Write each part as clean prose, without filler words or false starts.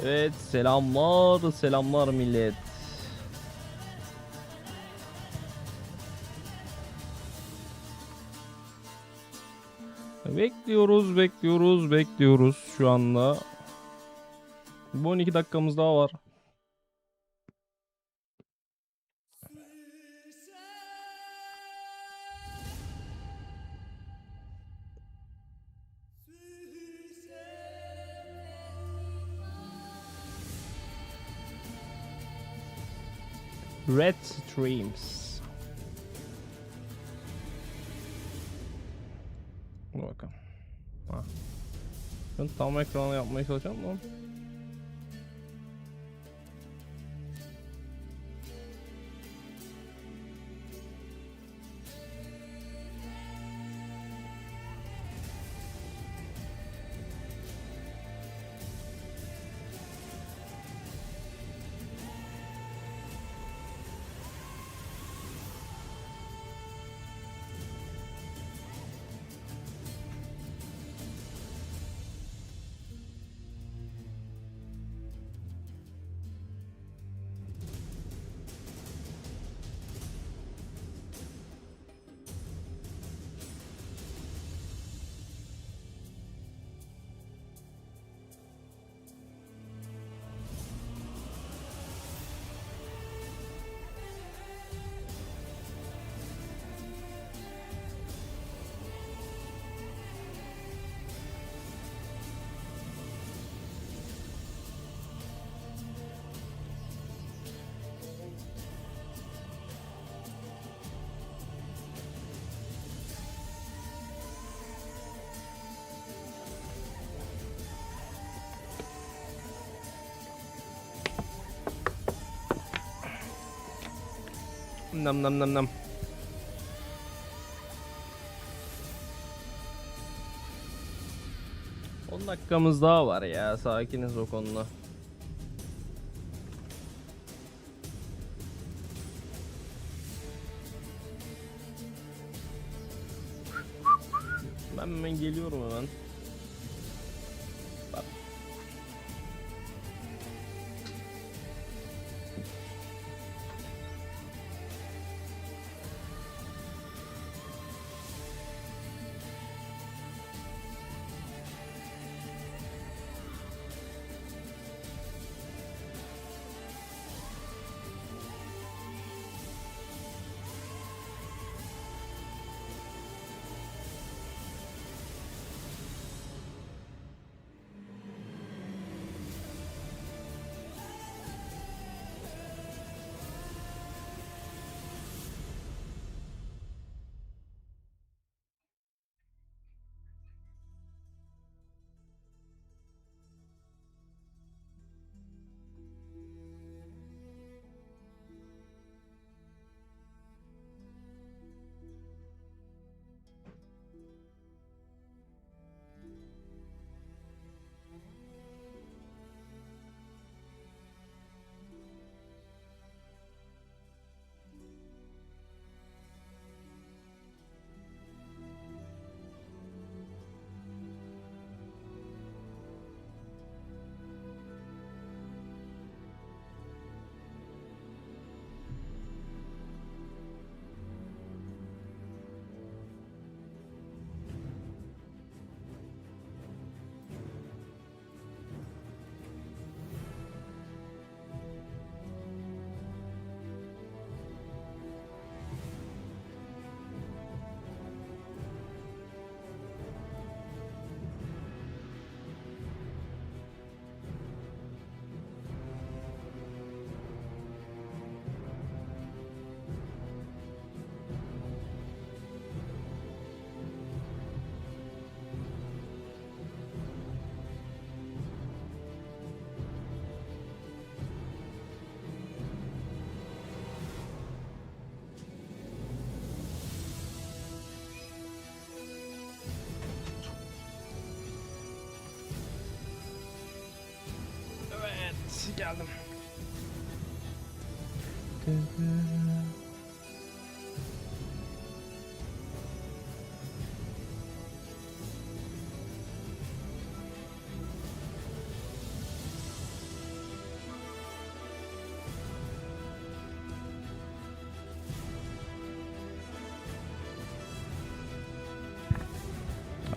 Evet, selamlar millet. Bekliyoruz şu anda. Bu 12 dakikamız daha var. Red Streams. Dur bakalım. Ha. Ben tam ekranı yapmaya çalışacağım ama. Nam. 10 dakikamız daha var ya, sakiniz o konuda. Ben hemen geliyorum hemen. Bak. Geldim.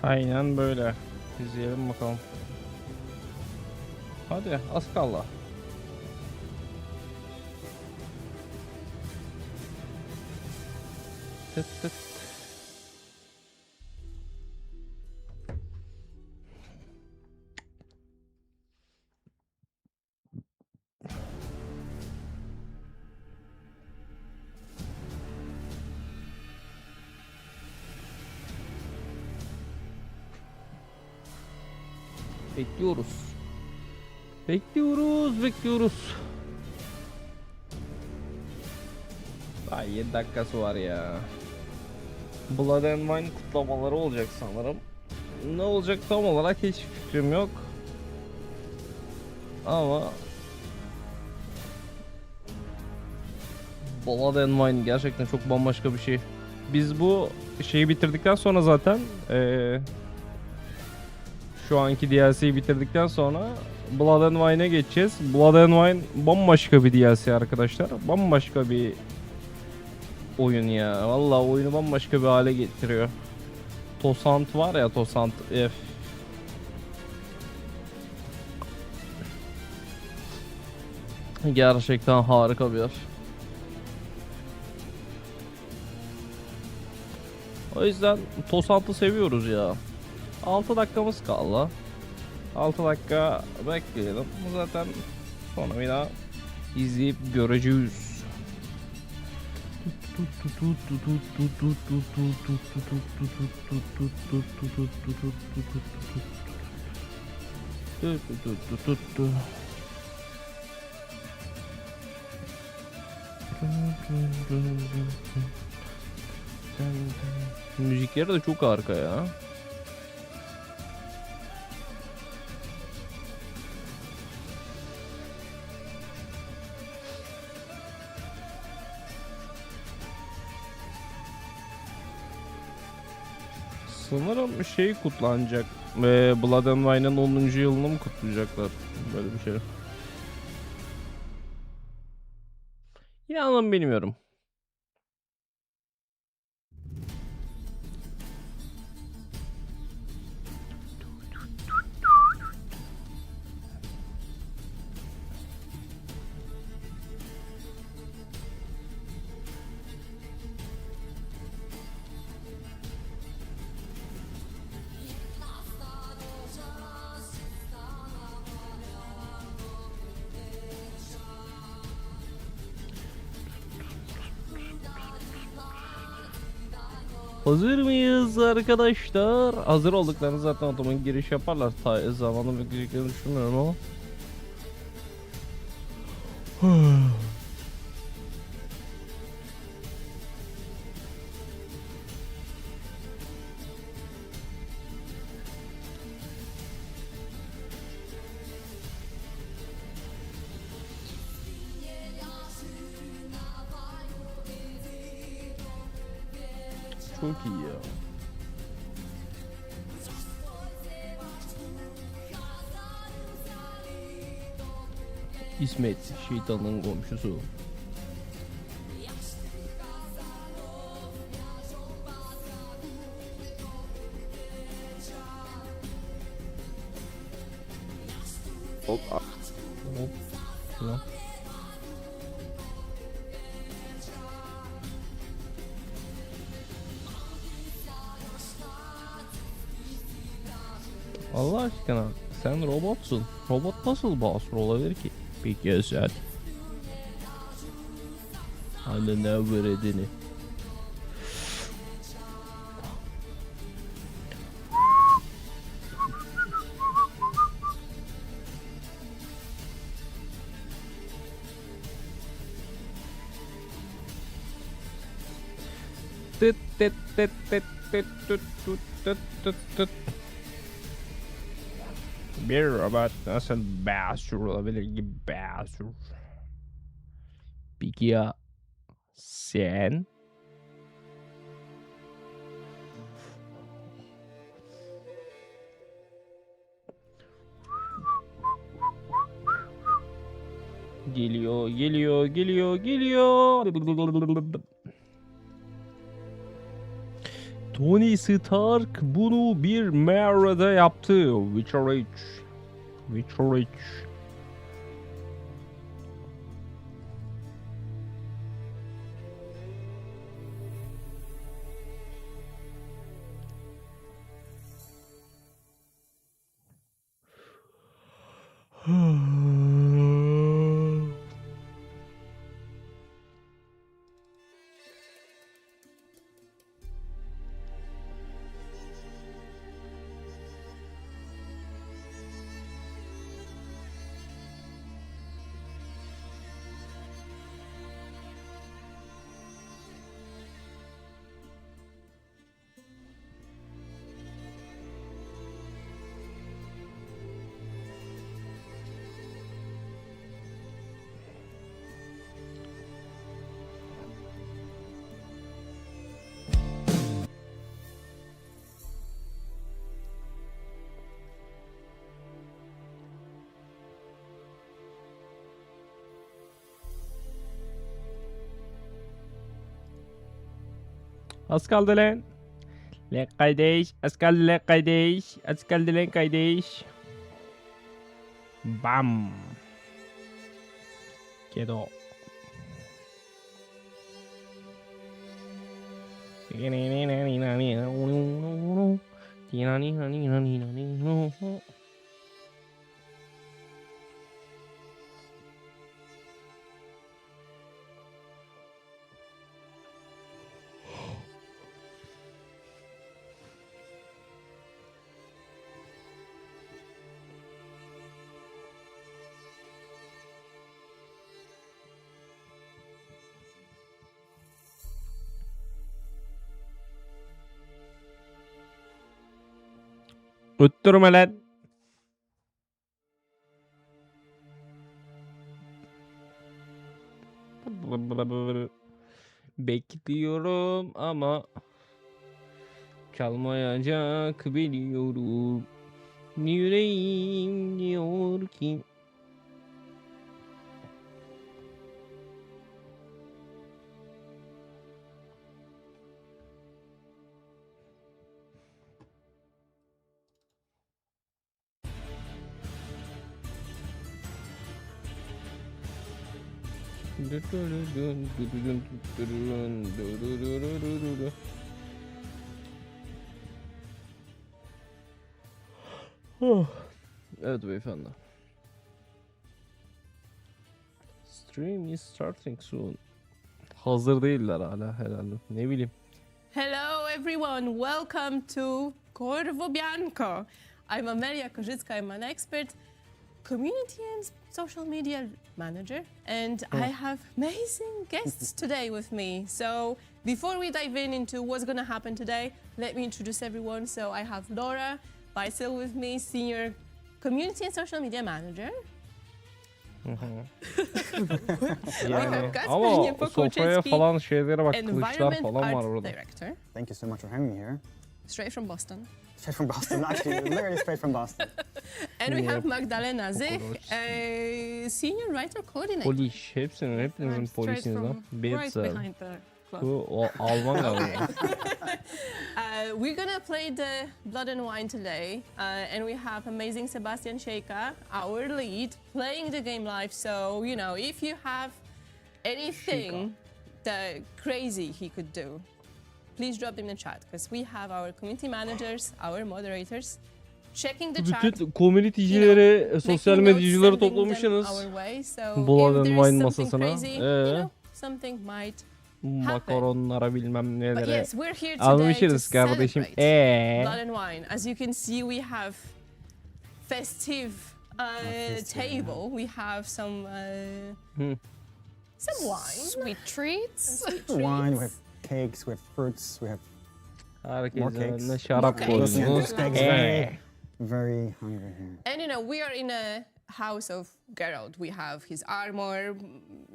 Aynen böyle. İzleyelim bakalım. Hadi az kaldı. Tıt tıt. Bekliyoruz. Bekliyoruz. Daha 7 dakikası var ya. Blood and Wine kutlamaları olacak sanırım. Ne olacak tam olarak hiç fikrim yok. Ama Blood and Wine gerçekten çok bambaşka bir şey. Biz bu şeyi bitirdikten sonra zaten şu anki DLC'yi bitirdikten sonra Blood and Wine'e geçeceğiz. Blood and Wine bambaşka bir DLC arkadaşlar. Bambaşka bir oyun ya. Vallahi oyunu bambaşka bir hale getiriyor. Tosant var ya, Tosant. Gerçekten harika bir yer. O yüzden Tosant'ı seviyoruz ya. 6 dakikamız kaldı. 6 dakika bekleyelim. Zaten sonra bir daha izleyip göreceğiz. Müzikleri de çok harika ya. Sanırım şey kutlanacak. Blood and Wine'ın 10. yılını mı kutlayacaklar? Böyle bir şey. İnanın bilmiyorum. Hazır mıyız arkadaşlar? Hazır olduklarını zaten otomatik giriş yaparlar. Zamanı bekleyeceklerini düşünmüyorum ama. Çok iyi ya. İsmet, şeytanın komşusu. Hop. Hop. Tamam. Allah aşkına sen robotsun. Robot nasıl basur olabilir ki? Peki sen. Hani ne veredini? Tıt tıt tıt tıt tıt tıt tıt tıt tıt. Bir robot nasıl basur olabilir ki basur? Peki ya sen? Geliyor, geliyor, geliyor, geliyor. Tony Stark bunu bir mağarada yaptı. Witcher 3. Witcher 3. Az kaldı lan. Lan kardeş. Az kaldı lan kardeş. Az kaldı lan kardeş. Bam. Quedó. Öttürme lan. Bekliyorum ama çalmayacak biliyorum. Yüreğim diyor ki Evet beyefendi. Stream is starting soon. Hazır değiller hala herhalde. Ne bileyim. Hello everyone, welcome to Corvo Bianco. I'm Amelia Kożycka, I'm an expert community and social media manager, and I have amazing guests today with me. So before we dive into what's going to happen today, let me introduce everyone. So I have Laura Beisel with me, senior community and social media manager. Yani ama sofraya falan şeylere bak, kılıçlar Environment falan var art orada. director, Thank you so much for having me here. straight from Boston. Straight from Boston, actually, literally straight from Boston. And we have Yep. Magdalena Zich, senior writer coordinator. Polis, hepsinin, hepinizin polisinizden. Right Betzel. behind the club. Bu o Alman galiba. We're gonna play the Blood and Wine today, and we have amazing Sebastian Sheika, our lead, playing the game live. So you know, if you have anything that crazy he could do, please drop them in the chat because we have our community managers, our moderators, checking the chat. Bütün komüniticileri, sosyal making notes, medyacıları sending them toplamışsınız. our way. So Blood and if there Wine is something masasına. crazy, you know, something might. Makaronlara bilmem But nelere. yes, we're here today to Almışız kardeşim. celebrate Blood and Wine. As you can see, we have festive table. We have some wine, Sweet treats. sweet Wine, we treats. have cakes, we have fruits, we have Herkesin More cakes. önüne şarap More koydunuz. cakes. Cakes, very very hungry here. And you know, we are in a house of Geralt. We have his armor,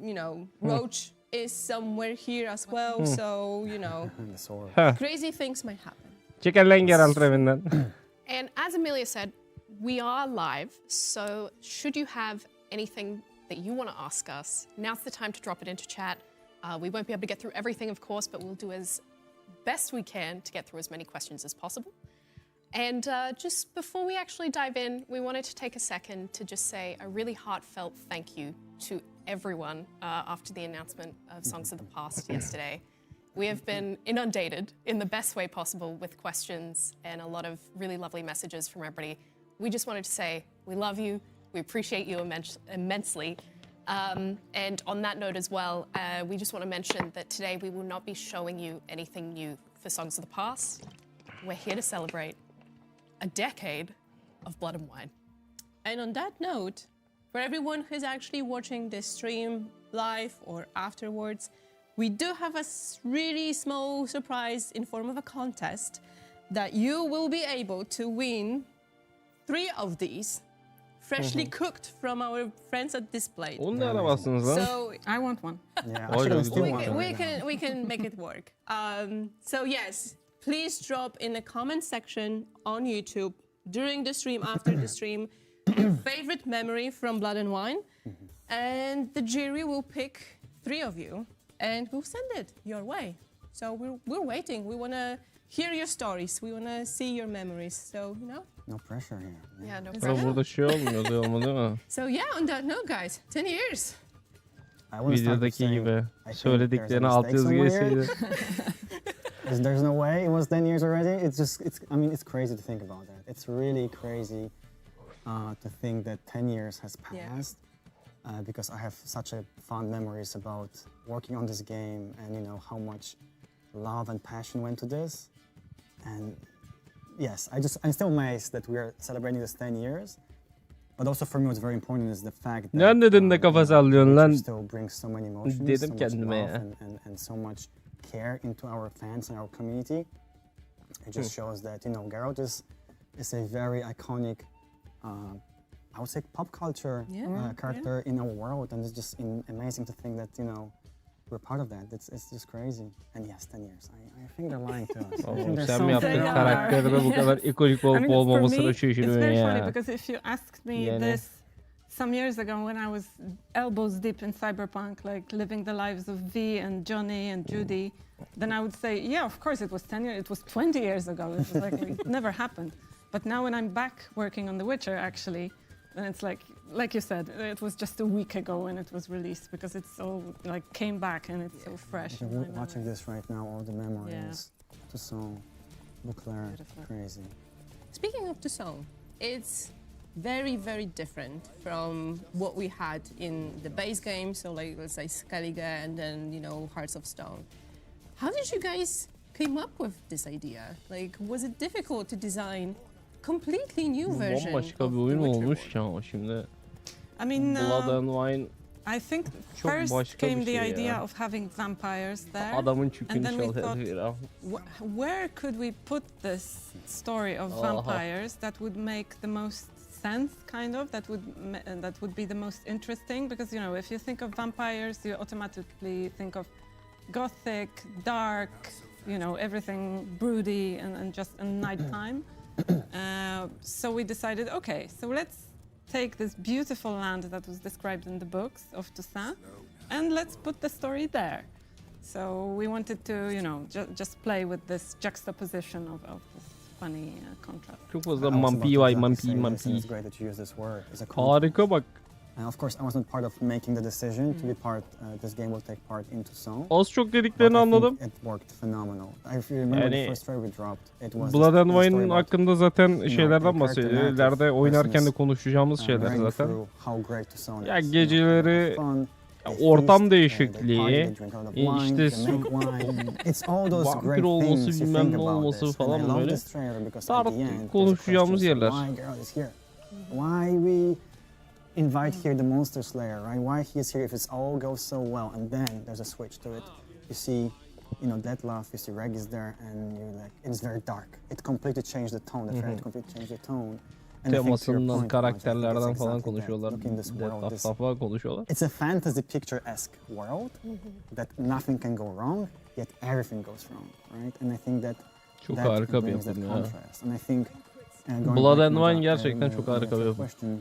you know, Roach is somewhere here as well, so, you know, And the sword. crazy things might happen. Çeken lan Geralt evinden. And as Amelia said, we are live, so should you have anything that you want to ask us, now's the time to drop it into chat. We won't be able to get through everything, of course, but we'll do as best we can to get through as many questions as possible. And just before we actually dive in, we wanted to take a second to just say a really heartfelt thank you to everyone after the announcement of Songs of the Past yesterday. We have been inundated in the best way possible with questions and a lot of really lovely messages from everybody. We just wanted to say we love you, we appreciate you immensely. And on that note as well, we just want to mention that today we will not be showing you anything new for Songs of the Past. We're here to celebrate a decade of Blood and Wine. And on that note, for everyone who's actually watching this stream live or afterwards, we do have a really small surprise in form of a contest that you will be able to win 3 of these freshly cooked from our friends at Display. Onu da alamazsınız lan. So I want one. Yeah, Oh, actually, yeah, we still we want can- one. we can make it work. So yes, please drop in the comment section on YouTube during the stream, after the stream, your favorite memory from Blood and Wine, and the jury will pick 3 of you, and we'll send it your way. So we're waiting. We want to hear your stories. We want to see your memories. So you know. No pressure here. Yeah, no Ama problem. burada şey olmuyor ama değil mi? So yeah, on that note, guys, 10 years. I want to start with Videodaki saying, gibi. I think there's a Söylediklerini alt mistake yazı somewhere here. geçseydi. There's no way it was 10 years already. I mean, it's crazy to think about that. It's really crazy to think that 10 years has passed because I have such a fond memories about working on this game and you know how much love and passion went to this. And yes, I'm still amazed that we are celebrating this 10 years. But also for me what's very important is the fact that Ne dedin de kafa sallıyorsun Witcher lan? still brings so many emotions, Dedim so much kendime love ya. and so much care into our fans and our community. It just shows that, you know, Geralt is a very iconic, I would say pop culture character in our world, and it's just amazing to think that, you know, we're part of that. It's just crazy. And yes, 10 years. I think they're lying to us. I think Oğlum there's sen mi yaptın something- karakteri de bu kadar ikonik olup for olmamasına me, it's şaşırıyorsun very funny ya. because if you asked me Yani. this some years ago when I was elbows deep in cyberpunk, like living the lives of V and Johnny and Judy, then I would say, yeah, of course it was 10 years, it was 20 years ago. It was like, it never happened. But now when I'm back working on The Witcher, actually, then it's like you said, it was just a week ago when it was released because it's all like came back and it's so fresh. If in you're my watching memory. this right now, all the memories, the song, Leclerc, Beautiful. crazy. Speaking of the song, it's very, very different from what we had in the base game. So like, let's say Skellige and then, you know, Hearts of Stone. How did you guys came up with this idea? Like, was it difficult to design completely new version Bambaşka of bir the oyun Witcher olmuş world? ya ama şimdi. I mean, Blood and Wine I think Çok first başka bir came the şey idea ya. of having vampires there. Adamın çükünü And then we çalıyor thought- ya. Where could we put this story of vampires that would make the most sense, kind of, that would be the most interesting? Because, you know, if you think of vampires, you automatically think of gothic, dark, you know, everything broody and just a nighttime. So we decided, okay, so let's take this beautiful land that was described in the books of Toussaint and let's put the story there. So we wanted to, you know, just play with this juxtaposition of this funny contrast. Çok I fazla was about mampi to var, exactly mampi say this, and mampi. It's great that you use this word. It's a contrast. Harika bak. And of course, I wasn't part of making the decision to be part. This game will take part into Song. Az çok But dediklerini I anladım. think it worked phenomenal. If you remember Yani the first trailer we dropped, it was Blood and the story Wine'ın about, hakkında zaten you know, şeylerden the bahsediyor. character İleride narrative oynarken de versus, konuşacağımız şeyler running zaten. through how great Toussaint Ya is. geceleri, Fun, they ortam feast, değişikliği, they party, they drink a lot of wine, işte they make wine. It's all those vampir great olması, things you bilmem think ne about olması this. And I falan love böyle. this trailer because at the Artık end, there's a konuşacağımız question, yerler. why Geralt is here? Why we invite here the monster slayer, right? Why he is here if it's all goes so well, and then there's a switch to it. You see that love, you see Reg is there, and you're like, it's very dark. It completely changed the tone. The trailer completely changed the tone. And I think to your Temasından, point, Maj, I think karakterlerden it's falan exactly that. konuşuyorlar. Look in this world, this- Defa konuşuyorlar. it's a fantasy picture-esque world that nothing can go wrong, yet everything goes wrong, right? And I think that Çok that harika bir brings that yapım ya. contrast. And I think going Blood back and to Wine the- gerçekten çok the harika bir yapım. question,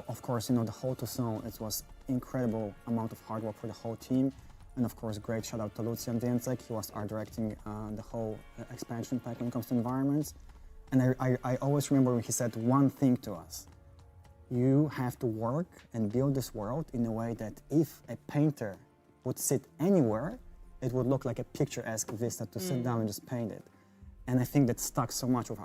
of course, the whole to song, it was incredible amount of hard work for the whole team. And of course, great shout out to Lucian Diencek. He was art directing the whole expansion pack when it comes to environments. And I always remember when he said one thing to us. You have to work and build this world in a way that if a painter would sit anywhere, it would look like a picturesque vista to sit down and just paint it. And I think that stuck so much with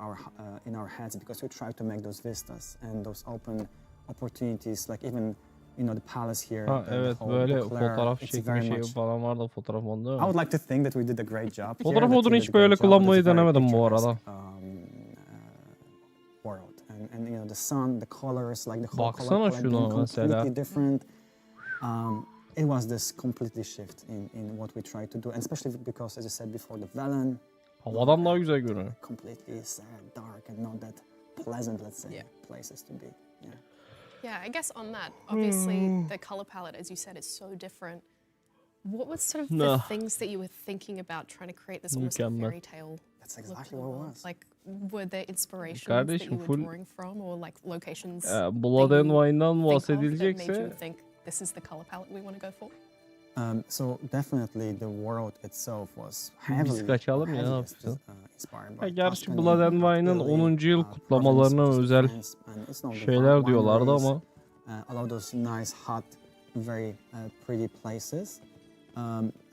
in our heads because we try to make those vistas and those open opportunities, like even the palace here. Ha the evet, whole böyle Beauclair, fotoğraf it's çekme very şeyi much- falan var da fotoğraf modunda I mı? would like to think that we did a great job. here. Fotoğraf The modunu team hiç did a great böyle job, but kullanmayı it's a very denemedim bu arada. picturesque, world and the sun, the colors, like the whole Baksana color palette şuna being mesela. completely different. It was this completely shift in what we try to do, and especially because, as I said before, the villain Havadan daha güzel görünüyor. completely sad, dark, and not that pleasant, let's say, Yeah. places to be. Yeah. Yeah, I guess on that, obviously the color palette, as you said, is so different. What was sort of the Nah. things that you were thinking about trying to create this almost like Mükemmel. fairy tale? That's look exactly to the what it world? was. Like, were there inspirations Kardeşim, that you were full- drawing from, or like locations? Blood that and you Wine'dan think of that made bahsedilecekse you think this is the color palette we want to go for? So definitely the world itself was heavily, kaçalım ya, ne heaviest, yapacağız? inspired Ya by gerçi Tuscany, Blood and Wine'ın Italy, 10. yıl province, kutlamalarına which is özel France, and it's not the şeyler diyorlardı wineries, ama a lot of those nice, hot, very pretty places.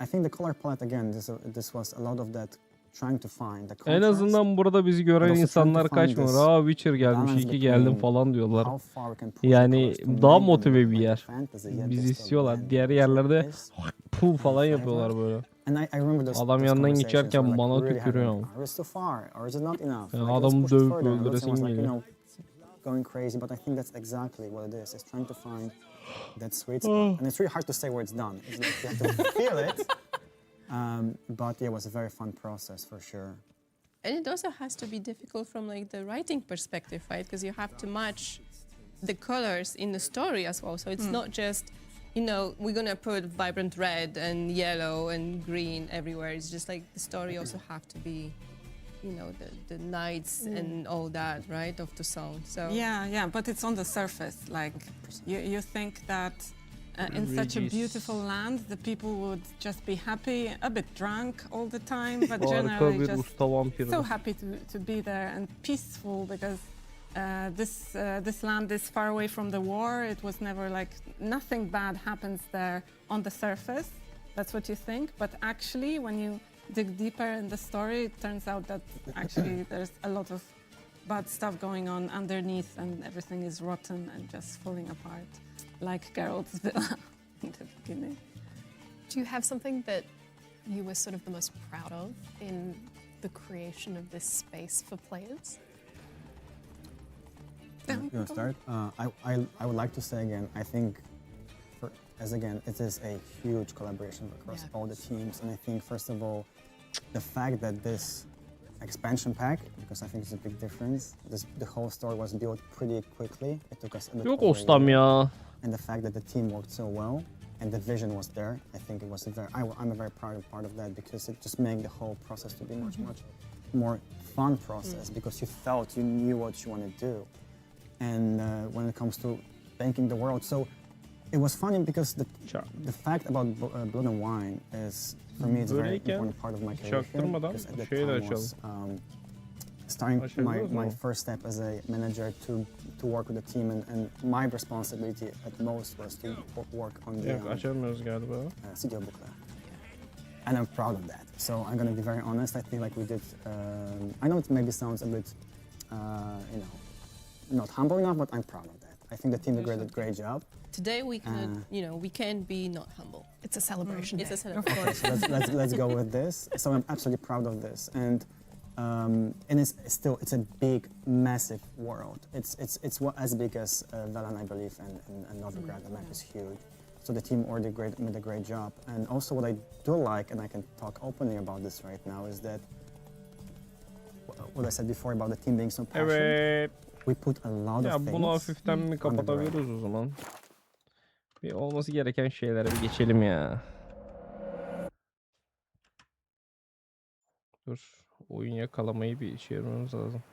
I think the color palette again, this was a lot of that trying to find the en contrast. azından burada bizi gören also insanlar trying to find kaçmıyor. this Aa Witcher gelmiş, balance iyi ki between geldin falan diyorlar. how far we can push the Yani colors to daha make them motive look bir like yer. fantasy, yet Bizi they still istiyorlar. blend Diğer with yerlerde taste. pul falan flavor. yapıyorlar böyle. And I remember those, Adam those yanından conversations geçerken were, like, bana really tükürüyor having, ama. Are we too far? Or is it not enough? Yani Like, let's adamı push it dövüp further. And öldüresin Lucian was like, geliyor. going crazy. But I think that's exactly what it is. It's trying to find that sweet spot. And it's really hard to say where it's done. It's like you have to feel it. But yeah, it was a very fun process for sure. And it also has to be difficult from like the writing perspective, right? Because you have to match the colors in the story as well. So it's not just, we're gonna put vibrant red and yellow and green everywhere. It's just like the story also have to be, the nights and all that, right, of the song. So Yeah, but it's on the surface. Like you think that in such a Regis. beautiful land, the people would just be happy, a bit drunk all the time, but Harika generally bir just usta vampir. so happy to be there and peaceful because this land is far away from the war. It was never like nothing bad happens there on the surface. That's what you think, but actually when you dig deeper in the story, it turns out that actually there's a lot of bad stuff going on underneath and everything is rotten and just falling apart, like Geralt's villa in the beginning. Do you have something that you were sort of the most proud of in the creation of this space for players? You want to start? I would like to say again, I think, it is a huge collaboration across all the teams. And I think, first of all, the fact that this expansion pack, because I think it's a big difference, the whole story was built pretty quickly. It took us a bit Yok over a ustam year. ya. And the fact that the team worked so well and the vision was there, I think it was I'm a very proud part of that because it just made the whole process to be much more fun process because you knew what you want to do. And when it comes to banking the world, so it was funny because the fact about Blood and Wine is, for me, it's a very Böyleyken important part of my career. çaktırmadan Because at that şeyi de time was starting Açabiliyoruz my mu? first step as a manager to work with the team, and my responsibility at most was to work on the Yok açamıyoruz galiba. studio booklet. And I'm proud of that. So I'm gonna be very honest. I think like we did. I know it maybe sounds a bit, not humble enough, but I'm proud of that. I think the team did a great job. today we can, we can't be not humble. It's a celebration. It's a day. celebration. So let's go with this. So I'm absolutely proud of this, and it's a big, massive world. It's as big as Velan, I believe, and Novigrad. The map is huge. So the team already did a great job. And also what I do like, and I can talk openly about this right now, is that what I said before about the team being so passionate. Evet. We put a lot Ya of things bunu hafiften mi on the kapatabiliriz o zaman? Bir olması gereken şeylere bir geçelim ya. Dur. Oyun yakalamayı bir çevirmemiz lazım.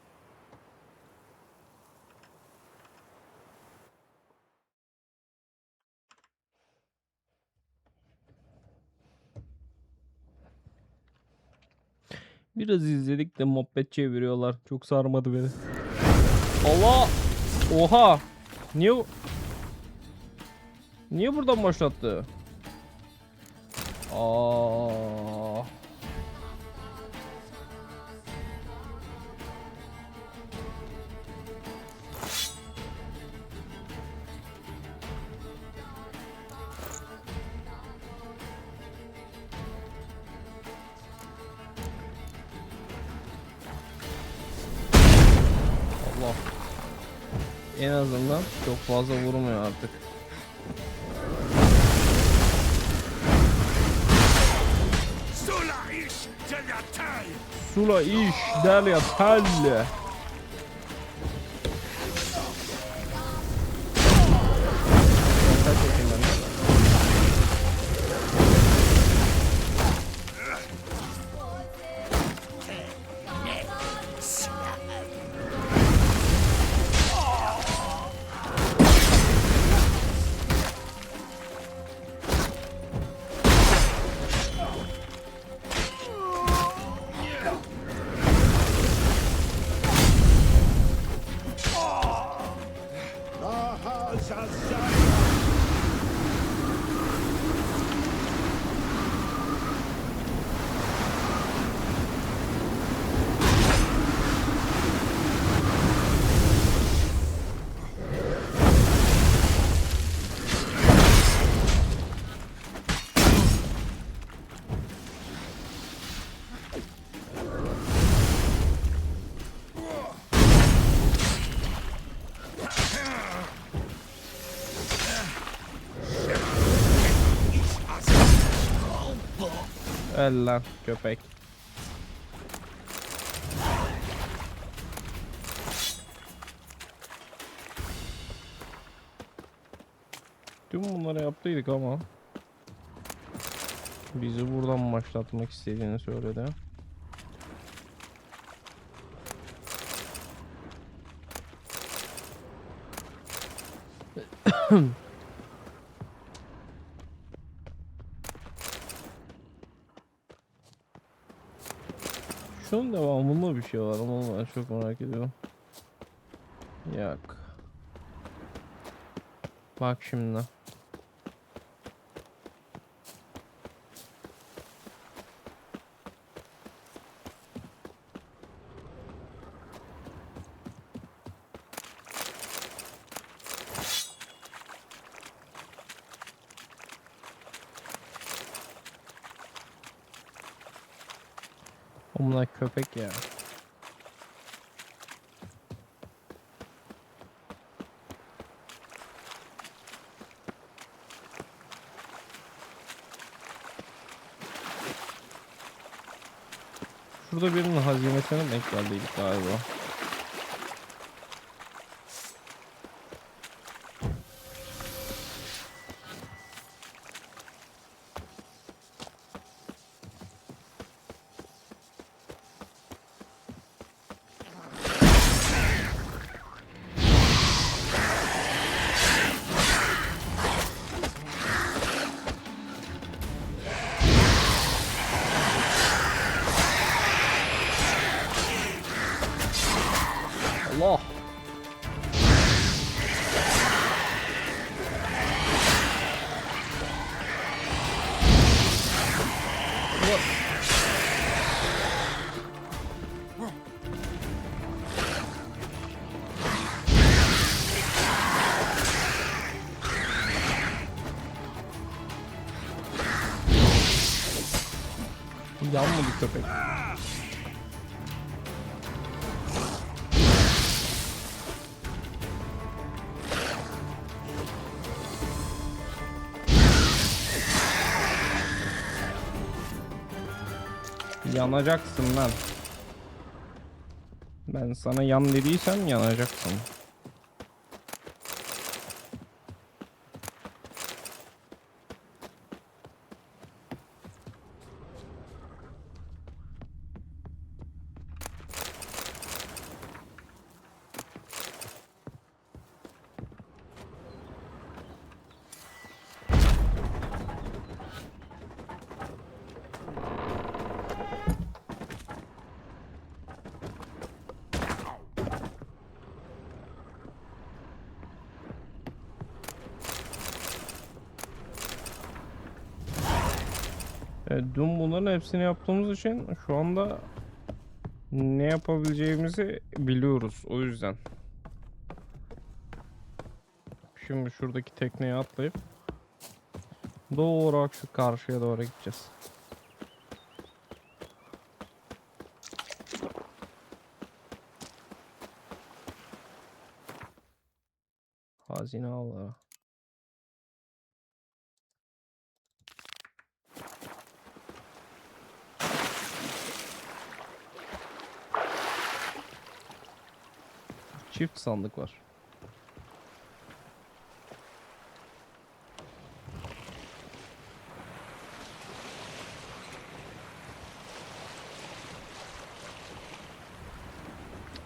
Biraz izledik de muhabbet çeviriyorlar. Çok sarmadı beni. Allah! Oha! Niye buradan başlattı? Aa! Allah. En azından çok fazla vurmuyor artık. Sula iş derya telle. El lan köpek. Tüm bunları yaptıydık ama bizi buradan başlatmak istediğini söyledi. Şunun devamında bir şey var ama ben çok merak ediyorum. Yok. Bak şimdi. Bunlar köpek ya. Şurada birinin hazinesine denk geldiydik galiba. Allah. Yanmadı köpek. Yanacaksın lan. Ben sana yan dediysem yanacaksın. Evet, dün bunların hepsini yaptığımız için şu anda ne yapabileceğimizi biliyoruz. O yüzden. Şimdi şuradaki tekneye atlayıp doğru şu karşıya doğru gideceğiz. Hazine avları. Çift sandık var.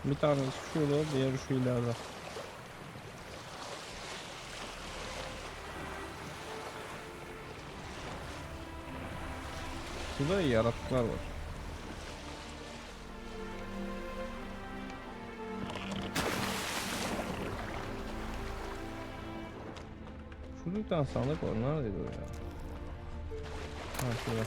Bir tanesi şurada, diğeri şu ileride. Şurada yaratıklar var. Şurada bir tane sandık var. Neredeydi o ya? Ha şurada.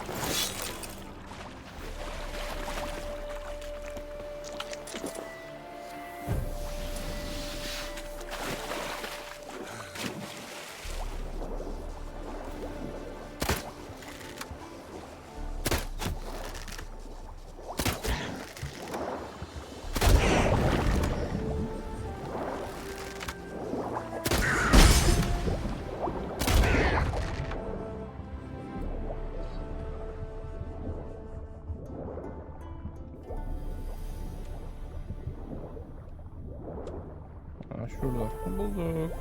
Ha şurada. Bulduk.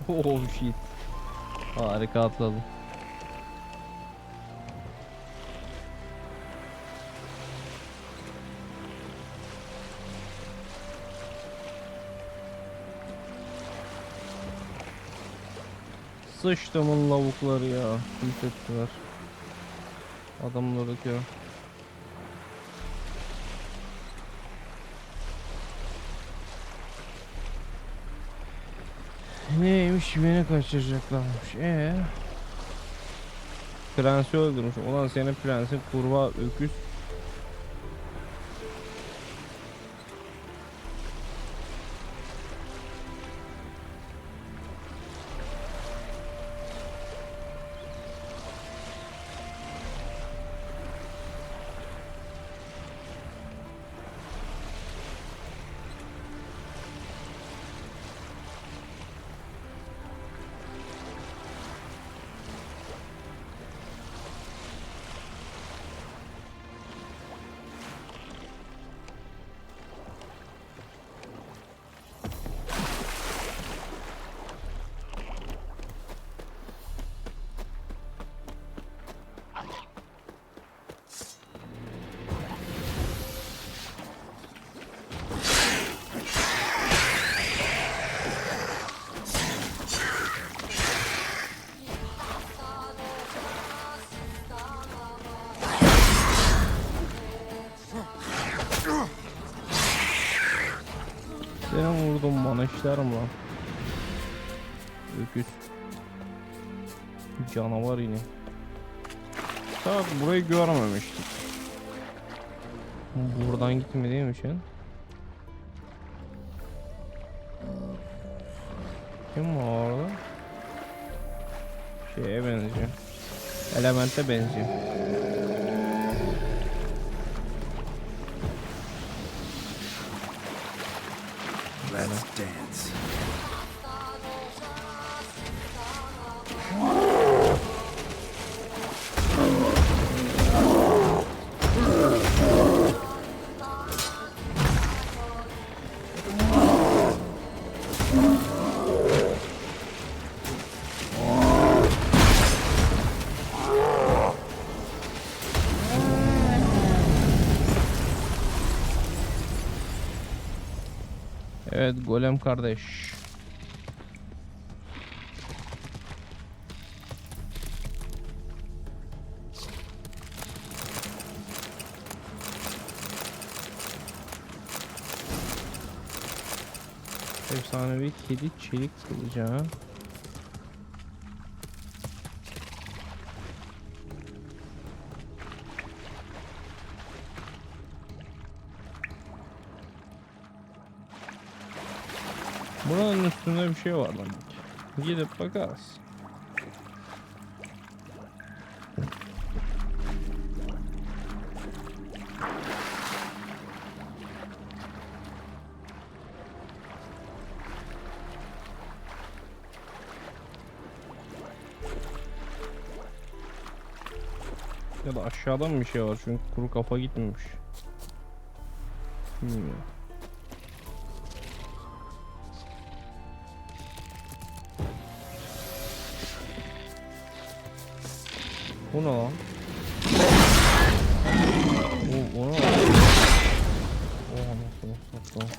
Oh shit. Harika atladım. Sıçtımın lavukları ya. Hırt ettiler. Adamları ya. Neymiş, beni kaçıracaklarmış. Prensi öldürmüş. Ulan senin prensin kurbağa öküz. Senin vurdum bana işlerim lan. Öküz. Canavar yine. Bak burayı görmemiştik. Buradan gitmediğim için. Kim var orada? Şeye benziyor. Elemente benziyor. Let's dance. Evet golem kardeş. Efsanevi kedi çelik kılıcı ha. Buranın üstünde bir şey var lan. Gidip bakarız. Ya da aşağıda mı bir şey var çünkü kuru kafa gitmemiş. Bilmiyorum. Bu ne lan? O ne lan? Oha nasıl.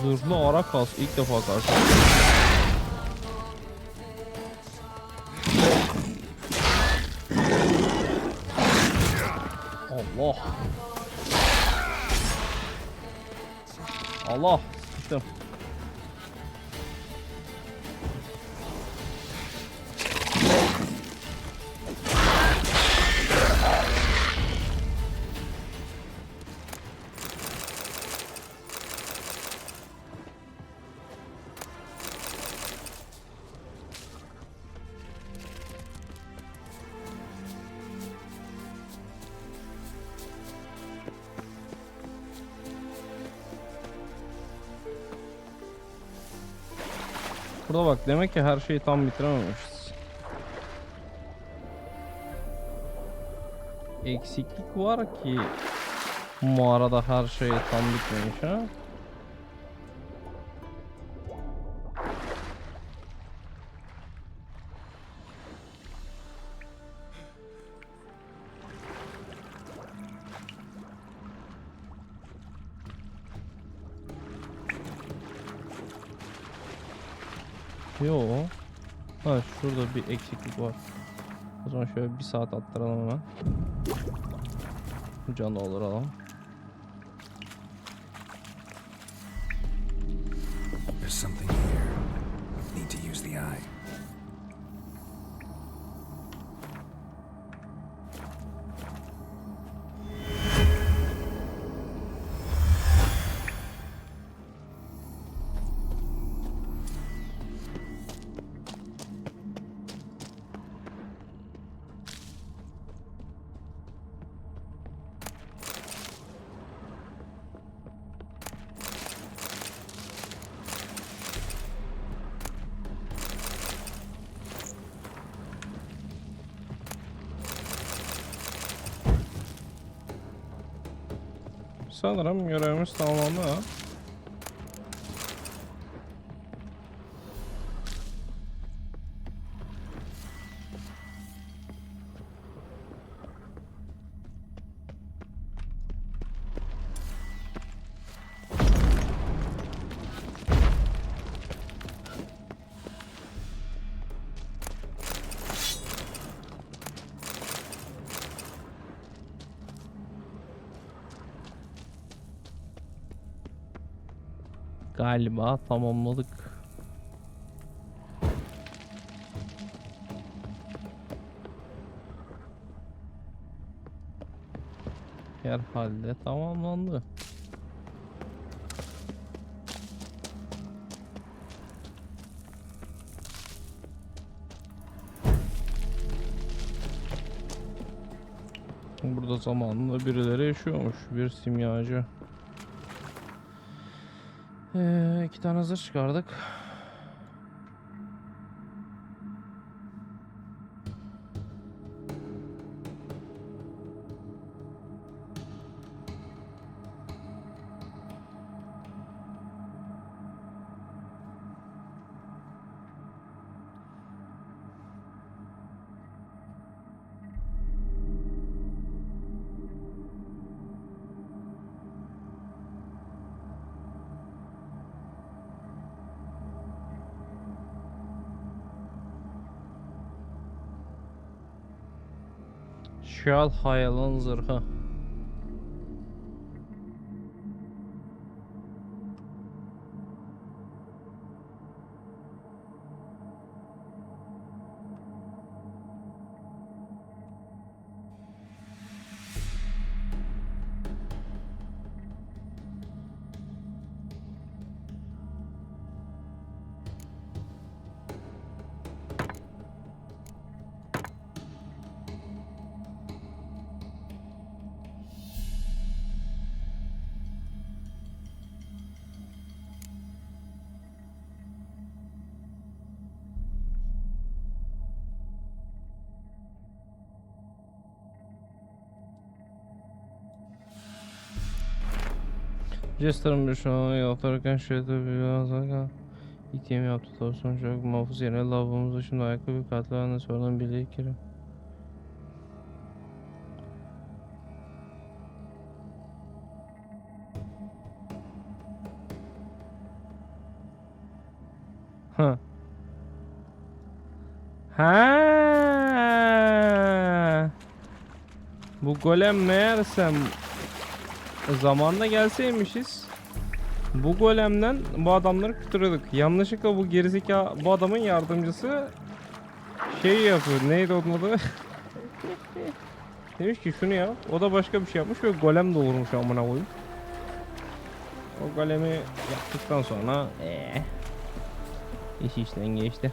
Zırhlı ara kas ilk defa karşı. Allah. Allah. Sıçtım. Burada bak demek ki her şeyi tam bitirememişiz. Eksiklik var ki mağarada her şey tam bitmemiş ha. Yo. Ha şurada bir eksiklik var. O zaman şöyle bir saat attıralım hemen. Canlı olur alalım. There's something here. Need to use the eye. Sanırım görevimiz tamamlandı ha. Galiba tamamladık. Herhalde tamamlandı. Burada zamanında birileri yaşıyormuş. Bir simyacı. 2 tane zırh çıkardık. Şal hayalın zırhı. Jester'ın bir şu an yaparken şeyde biraz daha İTM yaptı tabi sonuç olarak muhafız yerine lavabomuzda şimdi ayakkabı katlarına sonradan birliğe girelim. Ha. Ha. Bu golem meğersem zamanla gelseymişiz. Bu golemden bu adamları kurtarıyorduk. Yanlışlıkla bu gerizekalı bu adamın yardımcısı şey yapıyor. Neydi onun adı? Demiş ki şunu yap. O da başka bir şey yapmış ve golem doğurmuş amına koyayım. O golemi yaptıktan sonra iş işten geçti.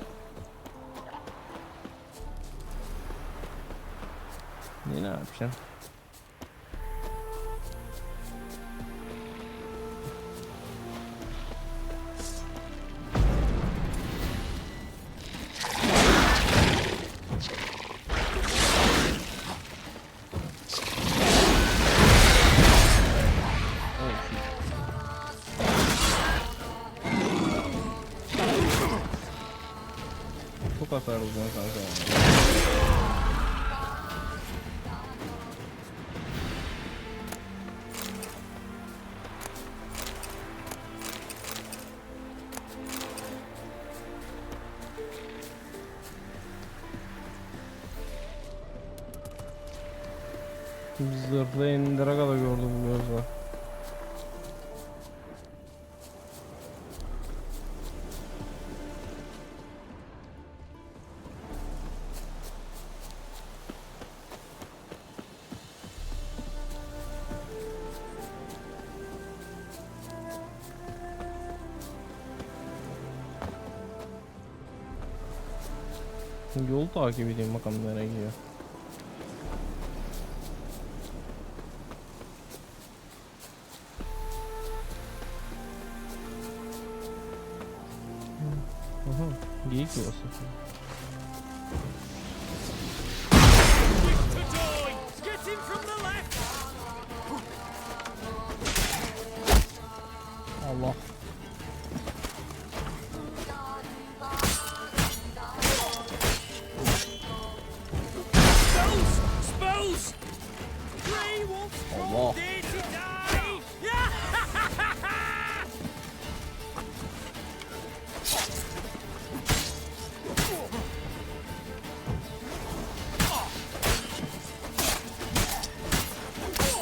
Ne yapacaksın? Çok hasar uzun kanka. Zırhlı endire kadar gördüm bu gözle. Yol takip edeyim bakalım nereye gidiyor. Aha, geyik yuvası. Allah. Allah.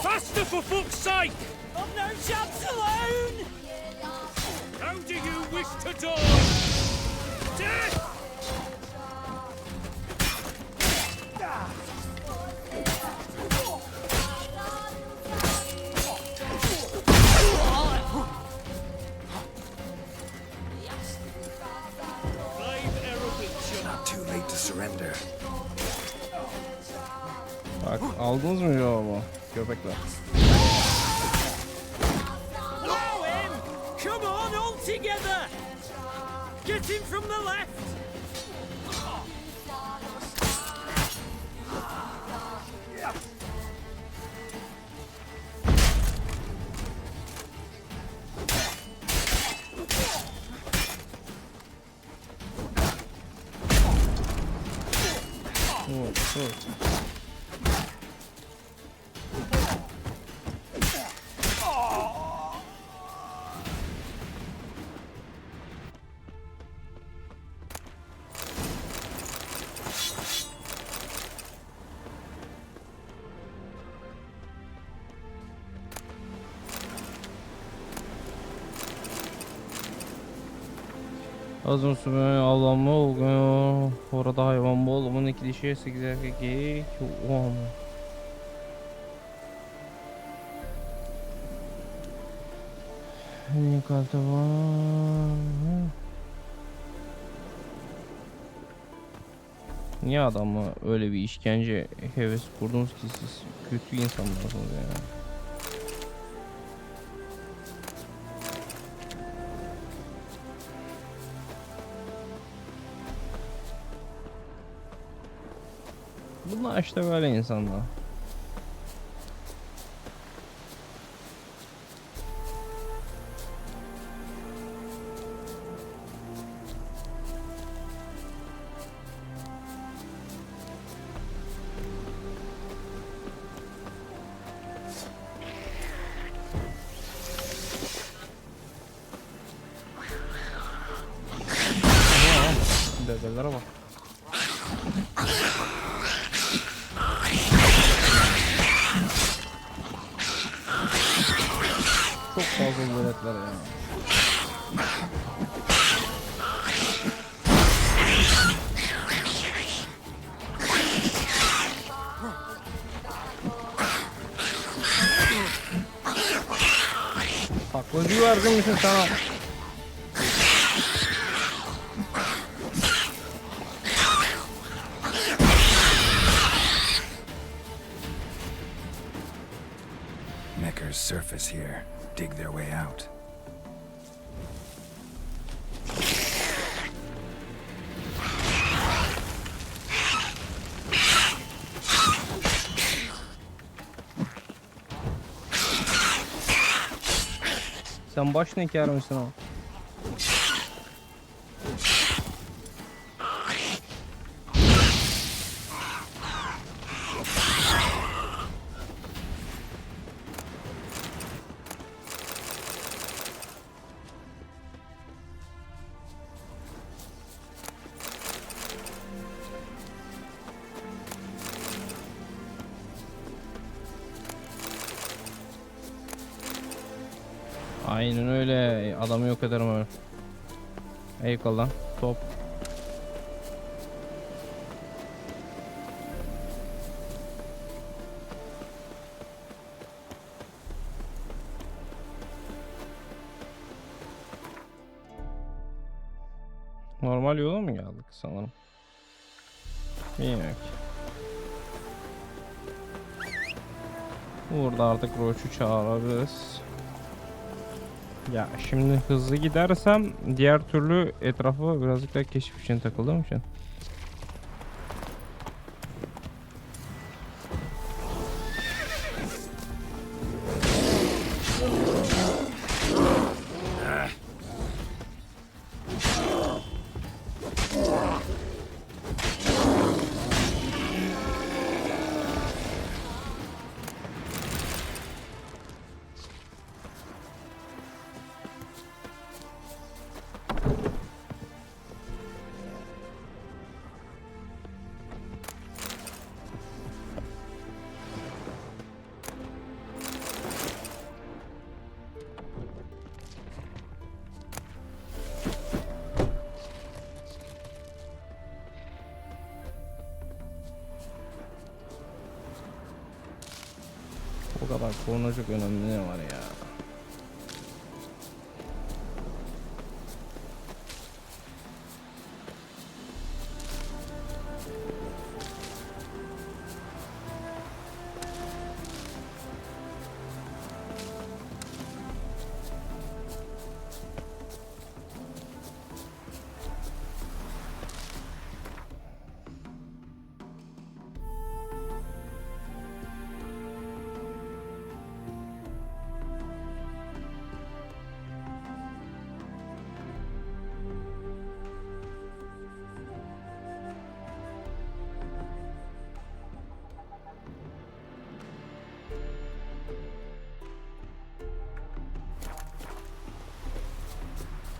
Faster, for fuck's sake! I've no chance alone! How do you wish to die? Death! Not too late to surrender. Bak aldınız mı cevabı? Köpekler. Allow him! Come on, all together! Get him from the left! Azın sürme avlanma oluyor. Orada hayvan bol. Bunun iki dişi 8 erkek geyik. Oğlum. Ne kaldı var? Niye adamla öyle bir işkence hevesi kurdunuz ki siz kötü insanlarsınız ya. Bunlar işte böyle insanlar. Bebelere bak. Çok fazla veletler ya. Taklacı verdim misin sana? Mechas surface here, dig their way out. Sen baş ne kâr mısın o? Aynen öyle. Adamı yok ederim öyle. Eyvallah. Top. Normal yola mı geldik sanırım? Bilmiyorum ki. Burada artık Roach'u çağırabiliriz. Ya şimdi hızlı gidersem diğer türlü etrafı birazcık daha keşif için takıldığım için. O kadar korunacak önemli ne var ya?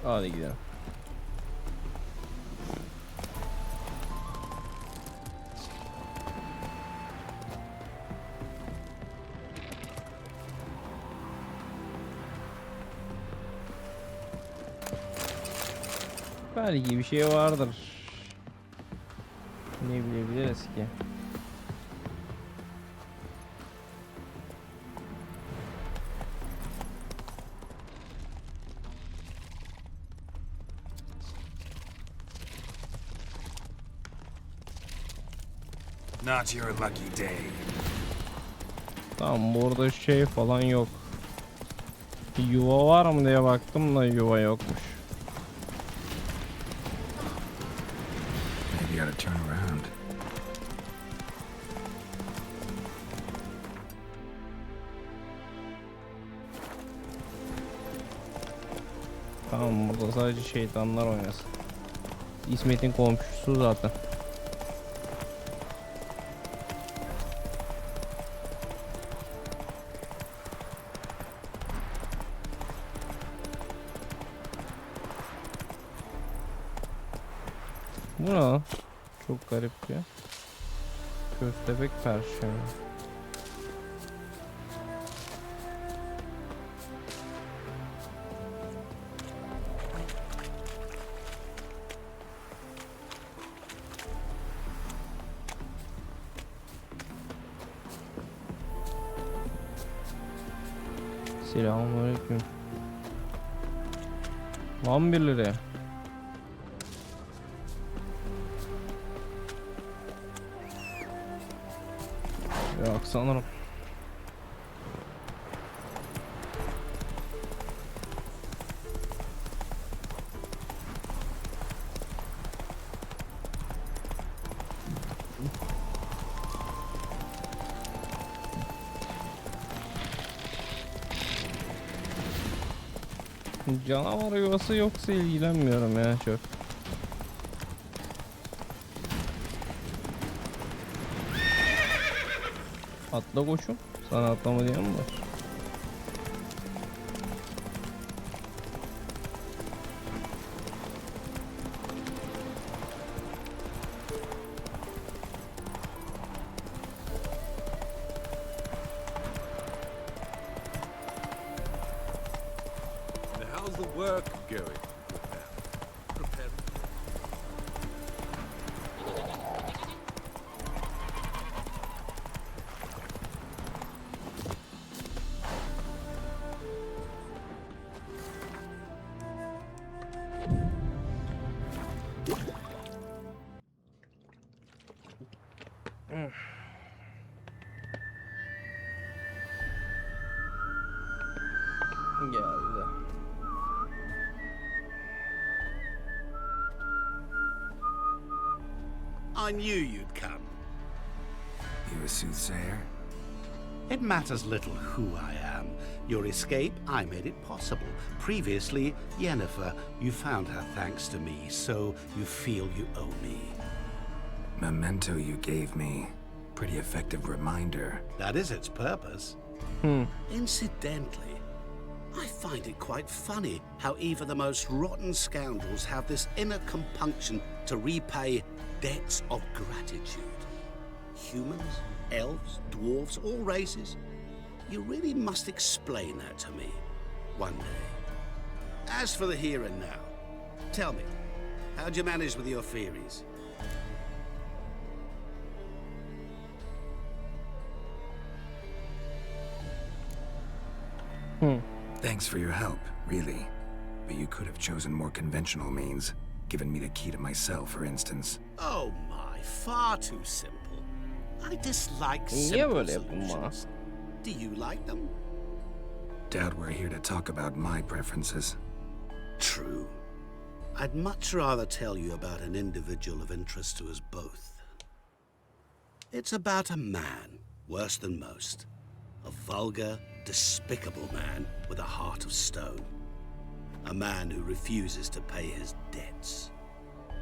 Hadi gidelim. Belki bir şey vardır. Ne bilebiliriz ki? Not your lucky day. Tamam, burada şey falan yok. Yuva var mı diye baktım da yuva yokmuş. Maybe you ought to turn around. Tamam, burada sadece şeytanlar oynasın. İsmet'in komşusu zaten. Bu ne lan? Çok garip ya. Köstebek perşembe. Selamünaleyküm. Lan birileri. Yok sanırım. Canavar yuvası yoksa ilgilenmiyorum ya çok. Atla koçum. Sana atlama diyen mi var? How's the work going? Prepare. Geldi. I knew you'd come. You a soothsayer? It matters little who I am. Your escape, I made it possible. Previously, Yennefer, you found her thanks to me, so you feel you owe me. Memento you gave me. Pretty effective reminder. That is its purpose. Incidentally, I find it quite funny how even the most rotten scoundrels have this inner compunction to repay debts of gratitude. Humans, elves, dwarves, all races. You really must explain that to me one day. As for the here and now, tell me, how'd you manage with your theories? Thanks for your help, really. But you could have chosen more conventional means. Given me the key to my cell, for instance. Oh my, far too simple. I dislike Niye simple böyle yaptın bana? solutions. Do you like them? Doubt we're here to talk about my preferences. True. I'd much rather tell you about an individual of interest to us both. It's about a man, worse than most. A vulgar, despicable man with a heart of stone. A man who refuses to pay his debts.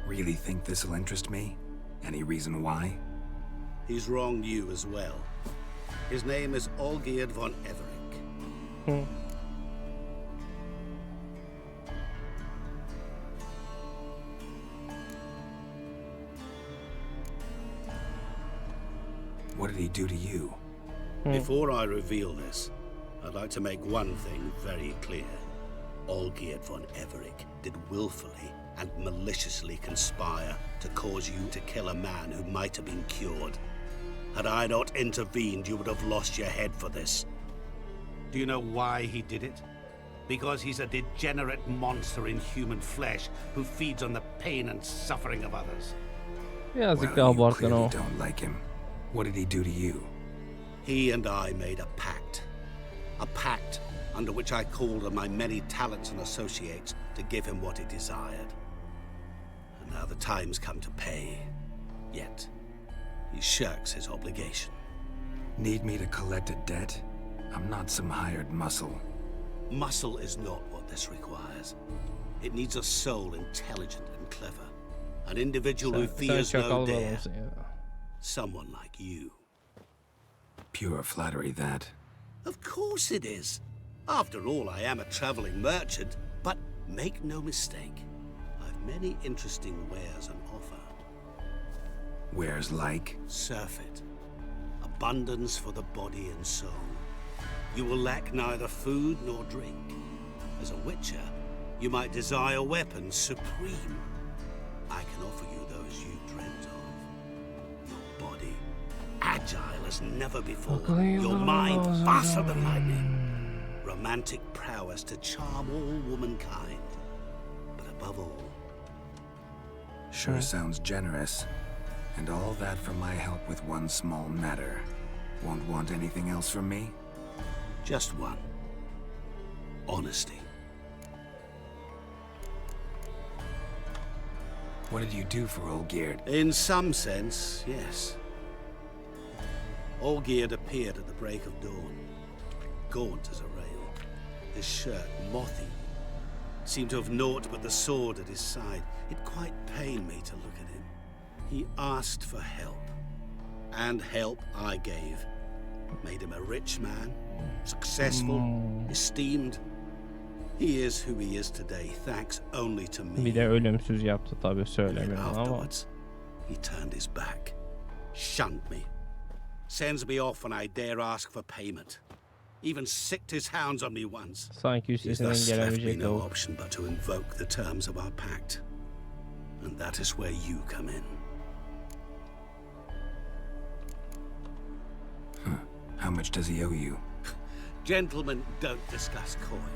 Really think this'll interest me? Any reason why? He's wronged you as well. His name is Olgierd von Everik. What did he do to you? Before I reveal this, I'd like to make one thing very clear. Olgierd von Everik did willfully and maliciously conspire to cause you to kill a man who might have been cured. Had I not intervened, you would have lost your head for this. Do you know why he did it? Because he's a degenerate monster in human flesh who feeds on the pain and suffering of others. Birazcık Well, daha you abarttın clearly o. don't like him. What did he do to you? He and I made a pact. A pact under which I called on my many talents and associates to give him what he desired. And now the time's come to pay. Yet, he shirks his obligation. Need me to collect a debt? I'm not some hired muscle. Muscle is not what this requires. It needs a soul intelligent and clever. An individual who Sen fears no çakal dare. balonsın ya. Someone like you. Pure flattery, that. Of course it is. After all, I am a traveling merchant. But make no mistake, I've many interesting wares on offer. Wares like? Surfeit. Abundance for the body and soul. You will lack neither food nor drink. As a witcher, you might desire weapons supreme. I can offer you those you dreamt of. Your body, agile as never before. Your mind, faster than lightning. Romantic prowess to charm all womankind. But above all, Sure sounds generous. And all that for my help with one small matter. Won't want anything else from me? just one. Honesty. What did you do for Olgierd? In some sense, yes. Olgierd appeared at the break of dawn, gaunt as a rail, his shirt mothy. Seemed to have naught but the sword at his side. It quite pained me to look at him. He asked for help, and help I gave. Made him a rich man, successful, esteemed. He is who he is today, thanks only to me. Bir de ölümsüz yaptı tabii, And söylemiyorum ama. afterwards, he turned his back, shunned me, sends me off when I dare ask for payment. Even sicked his hounds on me once. Sanki He's üstesinden thus left me gelemeyecek no o. option but to invoke the terms of our pact. And that is where you come in. How much does he owe you? Gentlemen don't discuss coin.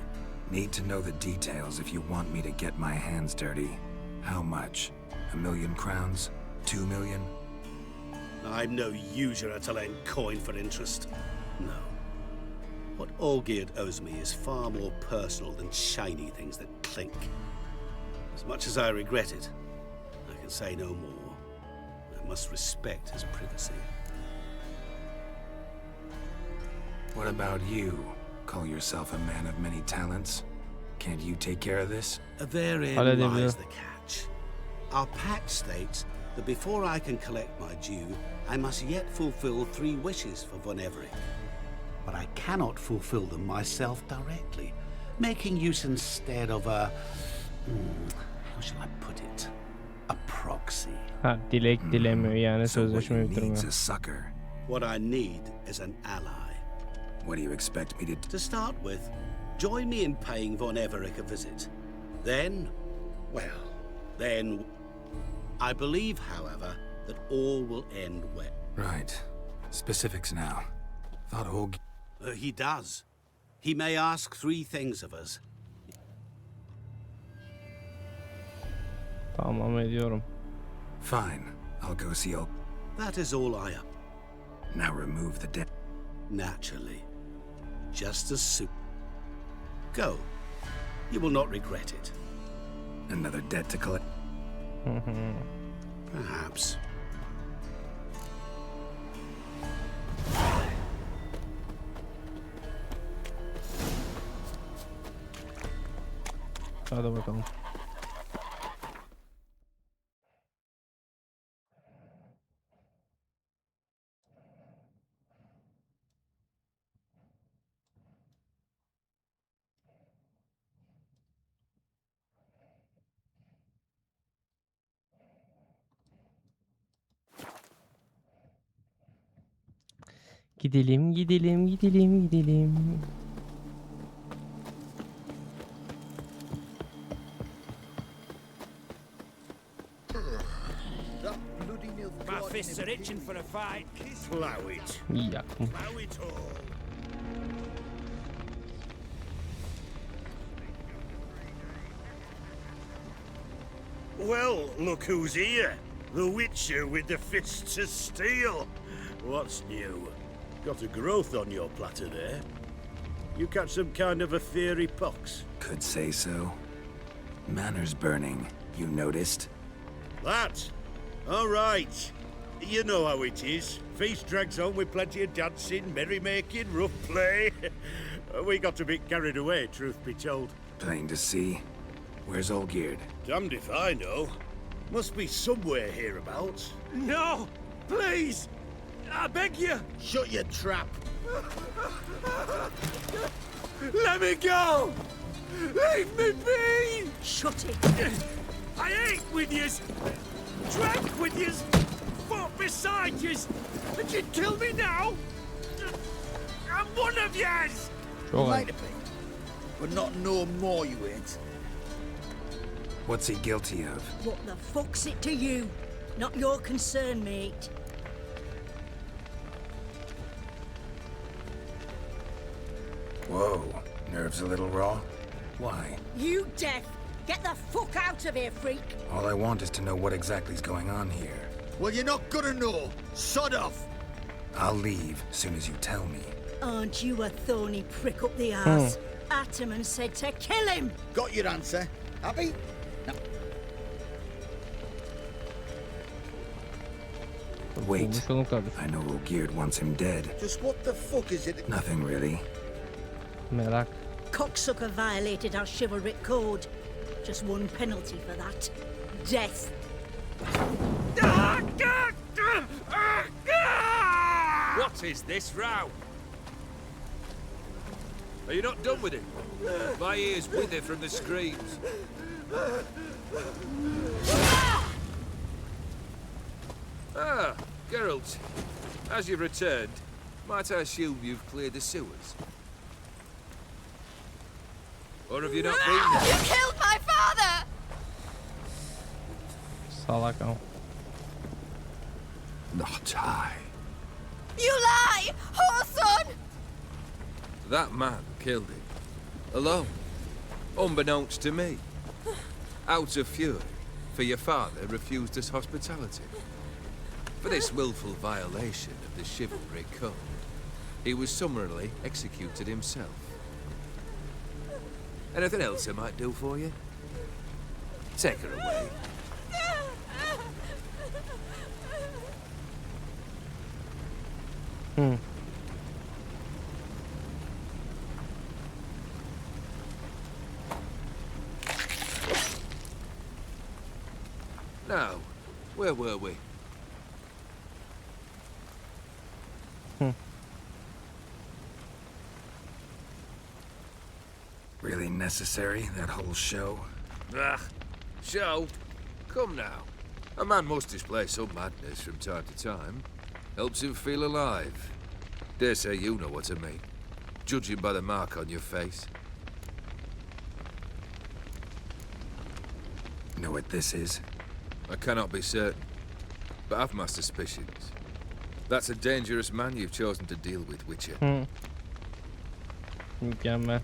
Need to know the details if you want me to get my hands dirty. How much? 1,000,000 crowns? 2 million? I'm no usurer to lend coin for interest. No. What Olgierd owes me is far more personal than shiny things that clink. As much as I regret it, I can say no more. I must respect his privacy. What about you? Call yourself a man of many talents? Can't you take care of this? Therein Halledebilir. lies the catch. Our pact states that before I can collect my due, I must yet fulfill 3 wishes for Von Everik. But I cannot fulfill them myself directly, making use instead of a... how shall I put it? A proxy. Ha, dilek dilemiyor yani, So what sözleşme you need's bitirmiyor. a sucker. What I need is an ally. What do you expect me to do? To start with, join me in paying Von Everik a visit. Then, well, then... I believe, however, that all will end well. Right. Specifics now. Thought Olgierd... He does. He may ask 3 things of us. Tamam, ediyorum. Fine. I'll go see Olgierd. That is all I am. Now remove the debt. Naturally. Just as soon. Go. You will not regret it. Another debt to collect. Perhaps. Hadi bakalım. Gidelim, gidelim, gidelim, gidelim. My fists are itching for a fight. Plow it. Ya. Plow it all. Well, look who's here. The Witcher with the fists of steel. What's new? Got a growth on your platter there. You catch some kind of a fiery pox? Could say so. Manners burning, you noticed? That? All right. You know how it is. Feast drags on with plenty of dancing, merrymaking, rough play. We got a bit carried away, truth be told. Plain to see. Where's Olgierd? Damned if I know. Must be somewhere hereabouts. No! Please! I beg you! Shut your trap. Let me go! Leave me be! Shut it! I ate with yous! Drank with yous! Fought beside yous! And you'd kill me now? I'm one of yous! Çok Might have been, but not no more you ain't. What's he guilty of? What the fuck's it to you? Not your concern, mate. Whoa, nerves a little raw? Why? You deaf! Get the fuck out of here, freak! All I want is to know what exactly is going on here. Well, you're not gonna know. Sod off. I'll leave as soon as you tell me. Aren't you a thorny prick up the arse? Ataman said to kill him! Got your answer. Happy? Wait, Konuşalım tabii. I know Olgierd wants him dead. Just what the fuck is it? Nothing really. Merak. Cocksucker violated our chivalric code. Just one penalty for that. Death. What is this row? Are you not done with it? My ears wither from the screams. Ah, Geralt. As you've returned, might I assume you've cleared the sewers? Or have you not been there? You killed my father! Salak ama. Not I. You lie! Whoreson! That man killed him. Alone. Unbeknownst to me. Out of fury, for your father refused us hospitality. For this willful violation of the chivalry code, he was summarily executed himself. Anything else I might do for you? Take her away. Now, where were we? Really necessary, that whole show? Ah, show? Come now. A man must display some madness from time to time. Helps him feel alive. Dare say you know what I mean. Judging by the mark on your face. Know what this is? I cannot be certain, but I've my suspicions. That's a dangerous man you've chosen to deal with, Witcher. Mükemmel.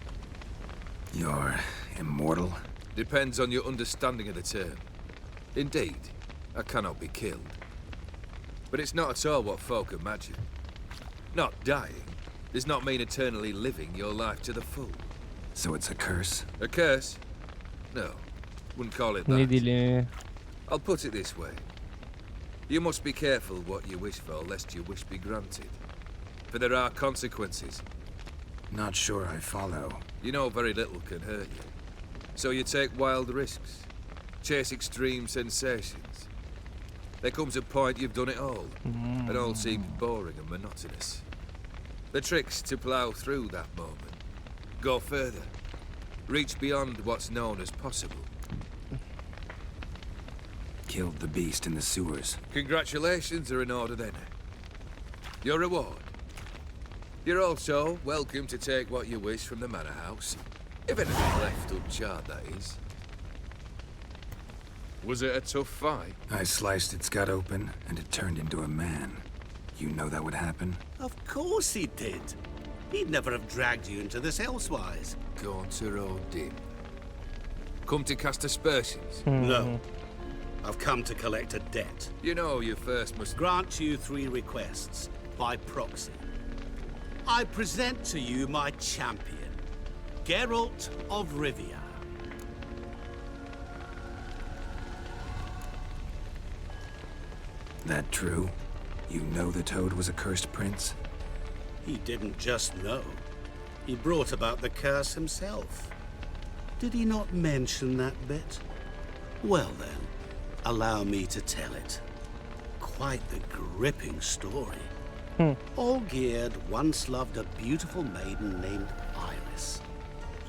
You're immortal? Depends on your understanding of the term. Indeed, I cannot be killed. But it's not at all what folk imagine. Not dying does not mean eternally living your life to the full. So it's a curse? A curse? No, wouldn't call it Ne that. dili? I'll put it this way. You must be careful what you wish for, lest your wish be granted. For there are consequences. Not sure I follow. You know very little can hurt you. So you take wild risks. Chase extreme sensations. There comes a point you've done it all. And all seems boring and monotonous. The trick's to plough through that moment. Go further. Reach beyond what's known as possible. Killed the beast in the sewers. Congratulations are in order then. Your reward. You're also welcome to take what you wish from the manor house. If anything left uncharred, that is. Was it a tough fight? I sliced its gut open, and it turned into a man. You know that would happen? Of course he did. He'd never have dragged you into this elsewise. Gaunter Odin. Come to cast aspersions? No. I've come to collect a debt. You know you first must... Grant you 3 requests, by proxy. I present to you my champion, Geralt of Rivia. That true? You know the Toad was a cursed prince? He didn't just know. He brought about the curse himself. Did he not mention that bit? Well then, allow me to tell it. Quite the gripping story. Olgierd once loved a beautiful maiden named Iris.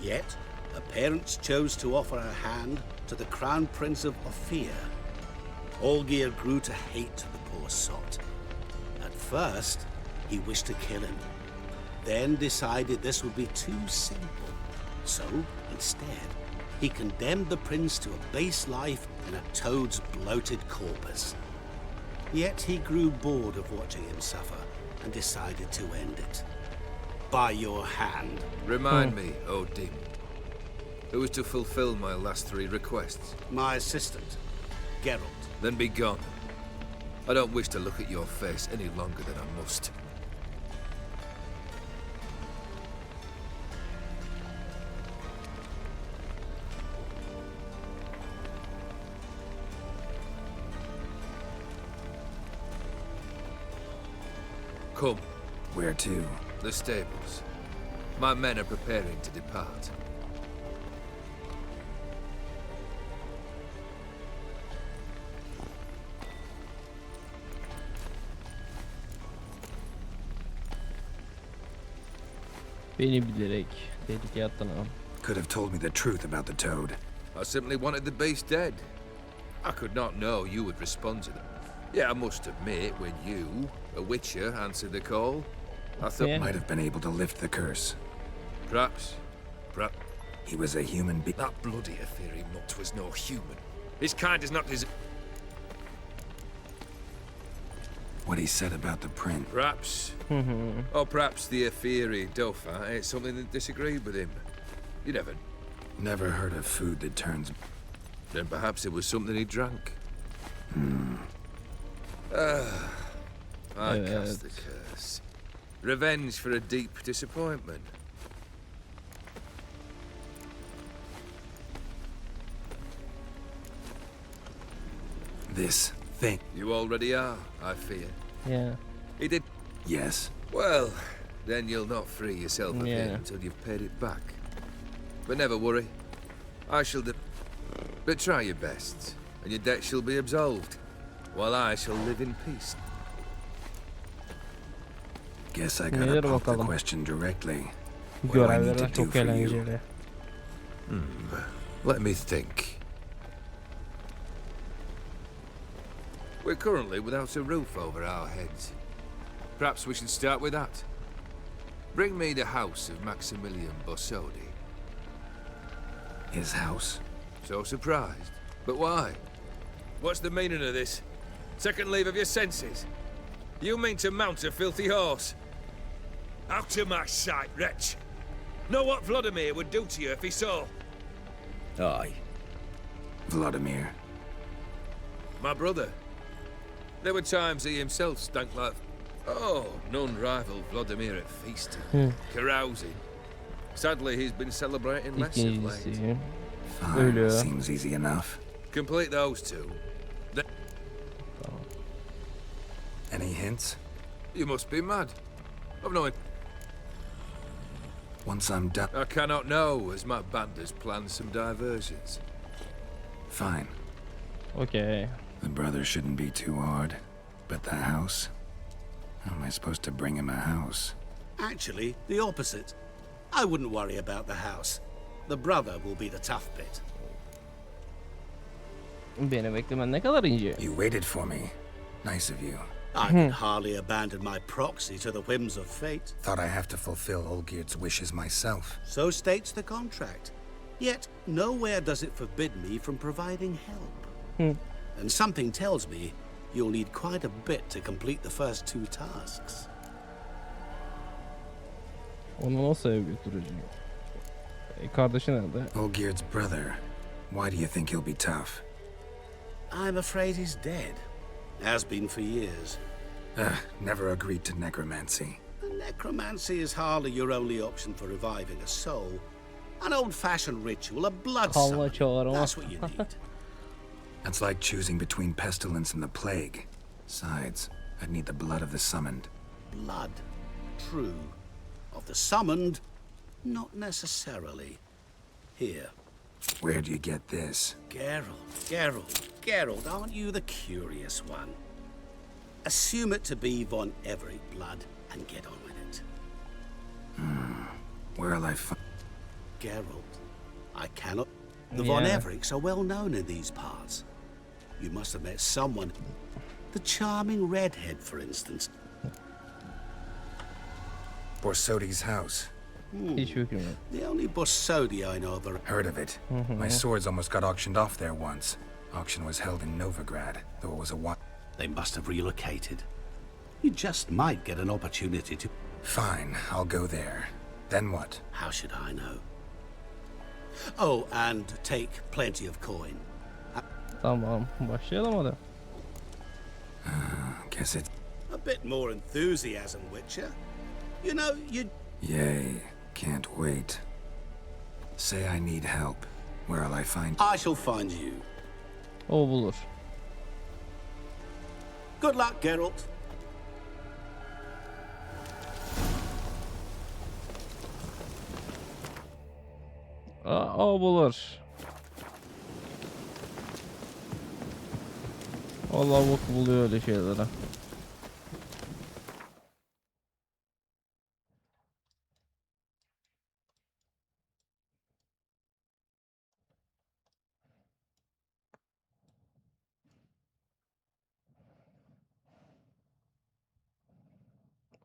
Yet, her parents chose to offer her hand to the Crown Prince of Ophir. Olgierd grew to hate the poor sot. At first, he wished to kill him, then decided this would be too simple. So, instead, he condemned the prince to a base life in a toad's bloated corpus. Yet he grew bored of watching him suffer and decided to end it. By your hand. Remind me, Odin. Who was to fulfill my last 3 requests? My assistant, Geralt. Then be gone. I don't wish to look at your face any longer than I must. Come. Where to? The stables. My men are preparing to depart. Beni bilerek tehlikeye attın ha. Could have told me the truth about the Toad. I simply wanted the beast dead. I could not know you would respond to them. Yeah, I must admit, when you, a witcher, answered the call, I thought... Yeah. Might have been able to lift the curse. Perhaps. He was a human being. That bloody Ethereal mutt was no human. His kind is not his... What he said about the prince. Perhaps. Or perhaps the Ethereal Dauphin ate something that disagreed with him. You never... Never heard of food that turns... Then perhaps it was something he drank. I cast the curse. Revenge for a deep disappointment. This thing. You already are, I fear. Yeah. He did... Yes. Well, then you'll not free yourself of it Yeah. until you've paid it back. But never worry. I shall do... But try your best, and your debt shall be absolved, while I shall live in peace. Guess I Neler gotta pop the bakalım. question directly. What do I need to Görevler do çok for you? eğlenceli. Let me think. We're currently without a roof over our heads. Perhaps we should start with that. Bring me the house of Maximilian Bossodi. His house? So surprised. But why? What's the meaning of this? Second leave of your senses? You mean to mount a filthy horse? Out of my sight, wretch! Know what Vladimir would do to you if he saw? Aye. Vladimir. My brother. There were times he himself stank like... Oh, none rival Vladimir at feasting, carousing. Sadly, he's been celebrating less of late. İkincisi. Fine. Öyle. Seems easy enough. Complete those two. Any hints? You must be mad. I've no... Once I'm done. I cannot know, as my band has planned some diversions. Fine. Okay. The brother shouldn't be too hard. But the house? How am I supposed to bring him a house? Actually, the opposite. I wouldn't worry about the house. The brother will be the tough bit. Beni beklemen ne kadar ince. You waited for me. Nice of you. I could hardly abandon my proxy to the whims of fate. Thought I have to fulfill Olgierd's wishes myself. So states the contract. Yet nowhere does it forbid me from providing help. And something tells me you'll need quite a bit to complete the first 2 tasks. Onu nasıl ev götüreceğim? Kardeşi nerede? Olgierd's brother. Why do you think he'll be tough? I'm afraid he's dead. Has been for years. Never agreed to necromancy. Necromancy is hardly your only option for reviving a soul. An old-fashioned ritual, a blood Kanla summon. çağırma. That's what you need. That's like choosing between pestilence and the plague. Besides, I'd need the blood of the summoned. Blood, true. Of the summoned, not necessarily. Here. Where'd you get this? Geralt, aren't you the curious one? Assume it to be von Everett blood and get on with it. Where'll I find... Geralt, I cannot... The von Yeah. Evericks are well known in these parts. You must have met someone. The charming redhead, for instance. Borsodi's house. Hiç fikrim yok. The only Borsodi I know of are... Heard of it. My swords almost got auctioned off there once. Auction was held in Novigrad, though it was a while. They must have relocated. You just might get an opportunity to... Fine, I'll go there. Then what? How should I know? Oh, and take plenty of coin. Tamam, başlayalım hadi. Guess it... A bit more enthusiasm, Witcher. You know, you... Yay, can't wait. Say I need help. Where'll I find... I shall find you. O bulur. Good luck, Geralt. O bulur. Allah bak buluyor öyle şeyleri.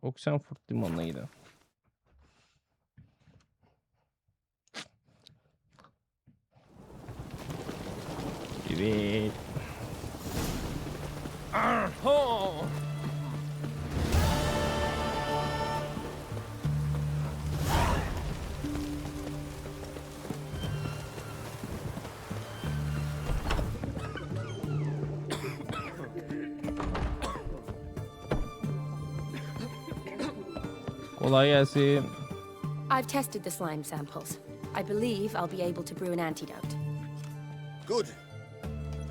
Oxenfurt limanına gidelim. Evet. Arho! Kolay gelsin. I've tested the slime samples. I believe I'll be able to brew an antidote. Good.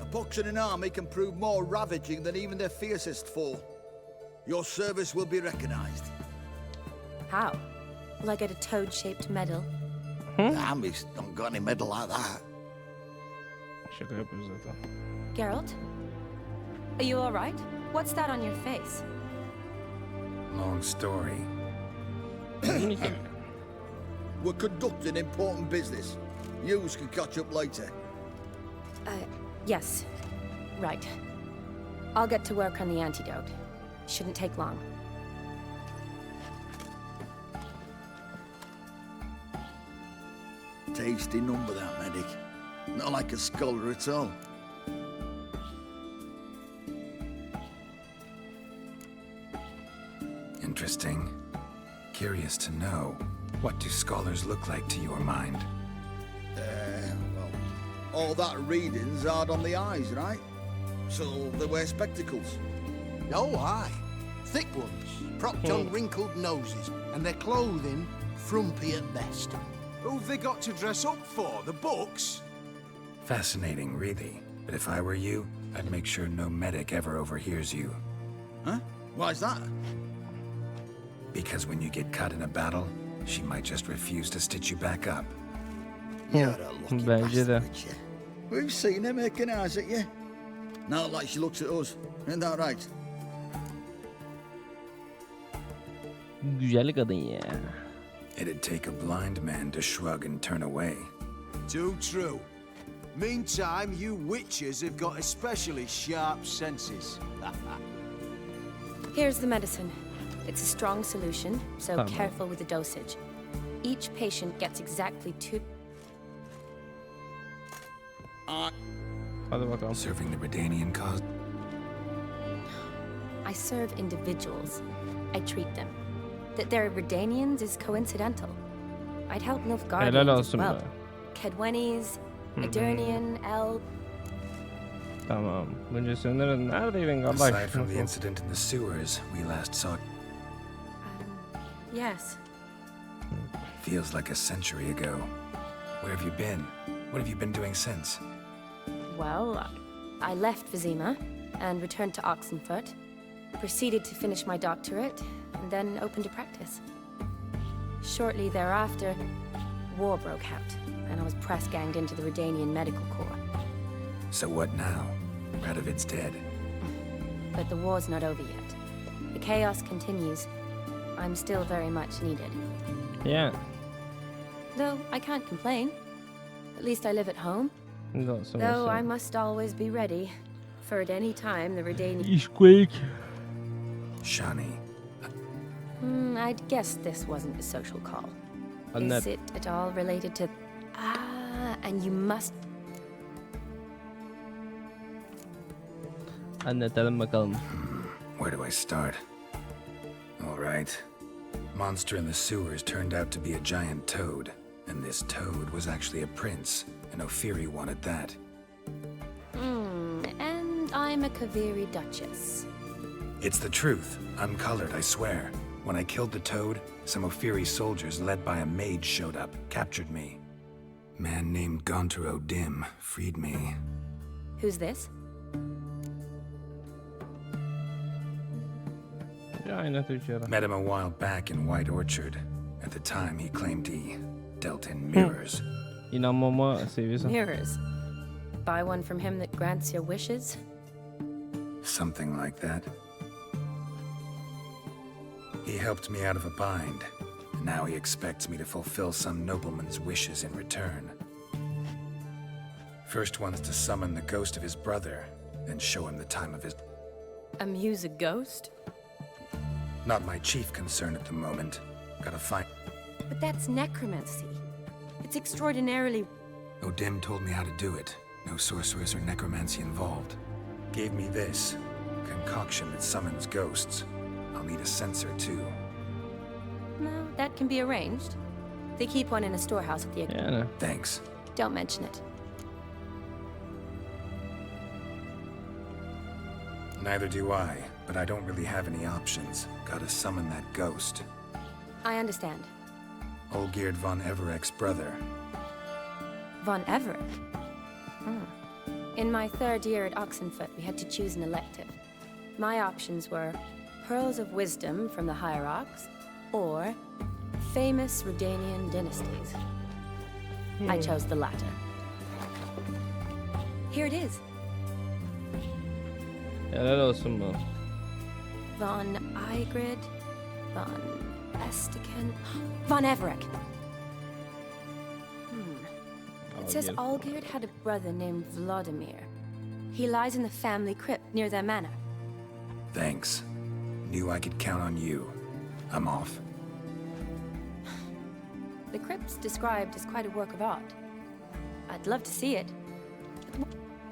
A pox in an army can prove more ravaging than even their fiercest foe. Your service will be recognized. How? Will I get a toad-shaped medal? The army's not got any medal like that. Şaka yapıyoruz zaten. Geralt? Are you all right? What's that on your face? Long story. We're conducting important business. Yous can catch up later. Yes. Right. I'll get to work on the antidote. Shouldn't take long. Tasty number, that medic. Not like a scholar at all. Interesting. Curious to know, what do scholars look like to your mind? Well, all that reading's hard on the eyes, right? So they wear spectacles. Oh, aye. Thick ones, propped on wrinkled noses, and their clothing frumpy at best. Who've they got to dress up for? The books? Fascinating, really. But if I were you, I'd make sure no medic ever overhears you. Huh? Why's that? Because when you get caught in a battle, she might just refuse to stitch you back up. You're a lucky Bence de. bastard, Witcher. We've seen her making eyes at you. Not like she looks at us. Isn't that right? Güzel kadın ya. It'd take a blind man to shrug and turn away. Too true. Meantime, you witches have got especially sharp senses. Here's the medicine. It's a strong solution, so Tamam. careful with the dosage. Each patient gets exactly 2... Hadi bakalım. Serving the Redanian cause? I serve individuals. I treat them. That they're Redanians is coincidental. I'd help Nilfgaardians Helal as olsun well. be. Kedwenis, Edirnian, El... Tamam. Bunca seneler neredeydin kardeş? Aside from the incident in the sewers we last saw, Yes. feels like a century ago. Where have you been? What have you been doing since? Well, I left Vizima and returned to Oxenfurt, proceeded to finish my doctorate, and then opened a practice. Shortly thereafter, war broke out, and I was press-ganged into the Redanian Medical Corps. So what now? Radovid's dead. But the war's not over yet. The chaos continues. I'm still very much needed. Yeah. Though I can't complain. At least I live at home. Nasıl Though olsa. I must always be ready, for at any time the Redanian... İşkolik. Shani, I'd guess this wasn't a social call. Anlat. Is it at all related to... and you must... Anlatalım bakalım. where do I start? All right. Monster in the sewers turned out to be a giant toad, and this toad was actually a prince, and Ophiri wanted that. And I'm a Kaviri Duchess. It's the truth, uncolored, I swear. When I killed the toad, some Ophiri soldiers led by a mage showed up, captured me. Man named Gontaro Dim freed me. Who's this? Yayını Türkçe'de. Met him a while back in White Orchard. At the time, he claimed he dealt in mirrors. İnanmama seviyesi. Mirrors. Buy one from him that grants your wishes? Something like that. He helped me out of a bind. Now he expects me to fulfill some nobleman's wishes in return. First one's to summon the ghost of his brother, then show him the time of his... Amuse a ghost? Not my chief concern at the moment. Gotta find... But that's necromancy. It's extraordinarily... Odim told me how to do it. No sorceress or necromancy involved. Gave me this. Concoction that summons ghosts. I'll need a censer too. No, that can be arranged. They keep one in a storehouse at the... Yani. Thanks. Don't mention it. Neither do I, but I don't really have any options. Gotta summon that ghost. I understand. Olgierd von Everek's brother. Von Everett? In my third year at Oxenfurt, we had to choose an elective. My options were Pearls of Wisdom from the Hierarchs, or Famous Redanian Dynasties. I chose the latter. Here it is. Helal olsun bu. Von Igrid, Von Estiken, Von Everett. It says Olgierd had a brother named Vladimir. He lies in the family crypt near their manor. Thanks. Knew I could count on you. I'm off. The crypt's described as quite a work of art. I'd love to see it.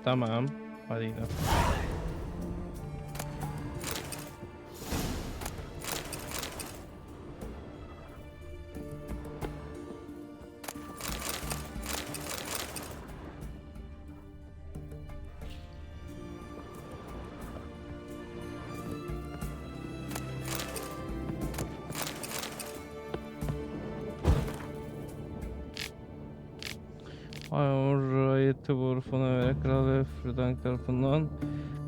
Tamam. Hadi gidelim. Ayeti Burfu'na ve Kral ve Früdank tarafından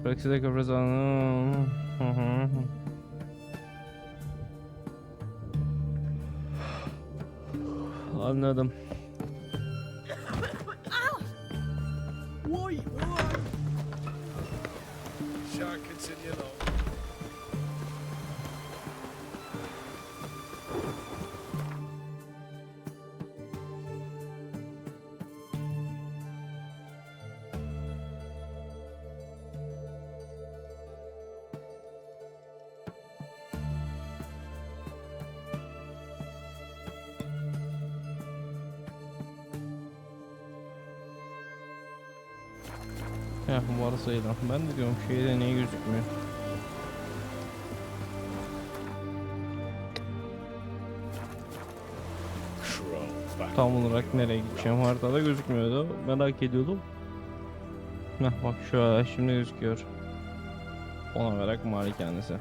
Brexit'e kıbrızanı... Anladım. Why? Shark continue along. Heh, varsayılan. Ben de diyorum şeyde niye gözükmüyor? Tam olarak nereye gideceğim haritada gözükmüyordu. Merak ediyordum. Heh, bak şöyle şimdi gözüküyor. Ona vererek malikanesi.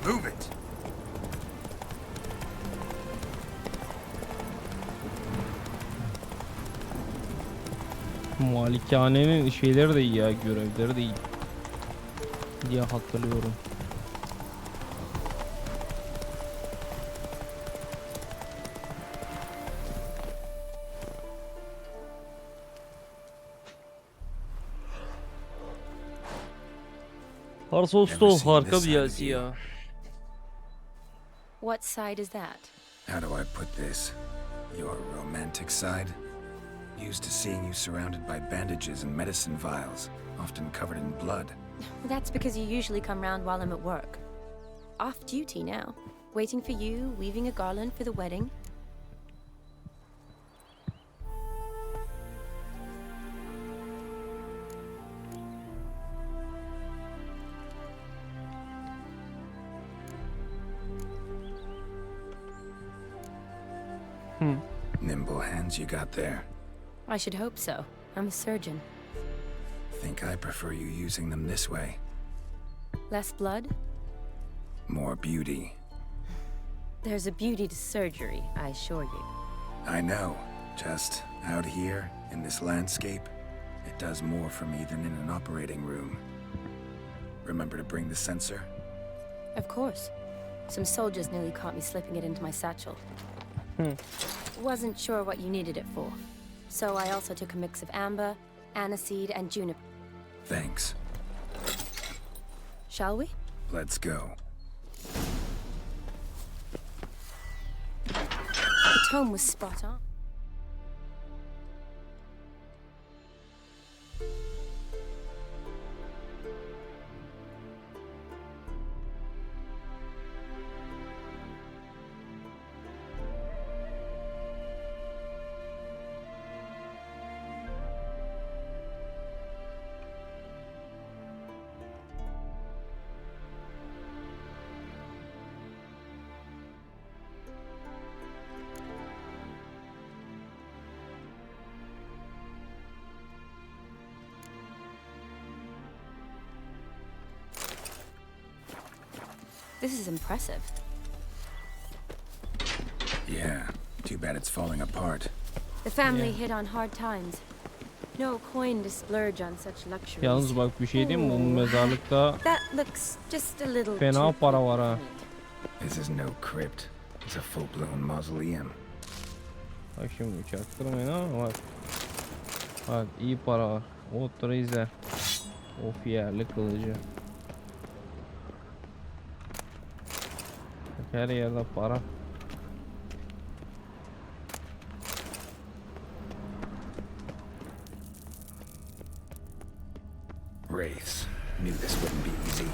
Move it! Malikanenin şeyleri de iyi ya, görevleri de iyi diye hatırlıyorum. Harsosto harika bir DLC ya. What side is that? How do I put this? Your romantic side? Used to seeing you surrounded by bandages and medicine vials, often covered in blood. That's because you usually come round while I'm at work. Off duty now. Waiting for you, weaving a garland for the wedding. Nimble hands you got there. I should hope so. I'm a surgeon. Think I prefer you using them this way. Less blood? More beauty. There's a beauty to surgery, I assure you. I know. Just out here, in this landscape, it does more for me than in an operating room. Remember to bring the sensor? Of course. Some soldiers nearly caught me slipping it into my satchel. Wasn't sure what you needed it for. So I also took a mix of amber, aniseed, and juniper. Thanks. Shall we? Let's go. The tome was spot on. This is impressive. Yeah, too bad it's falling apart. The family hit on hard times. No coin to splurge on such luxuries. Yalnız bak bir şey diyeyim mi? Bu mezarlıkta That looks just a little fena too para var ha. This is no crypt. It's a full-blown mausoleum. Bak şimdi çaktırmayın ama bak. Bak iyi para var. Otur izle. Of yerli kılıcı. Bak, her yerde para. Wraiths. Knew this wouldn't be easy.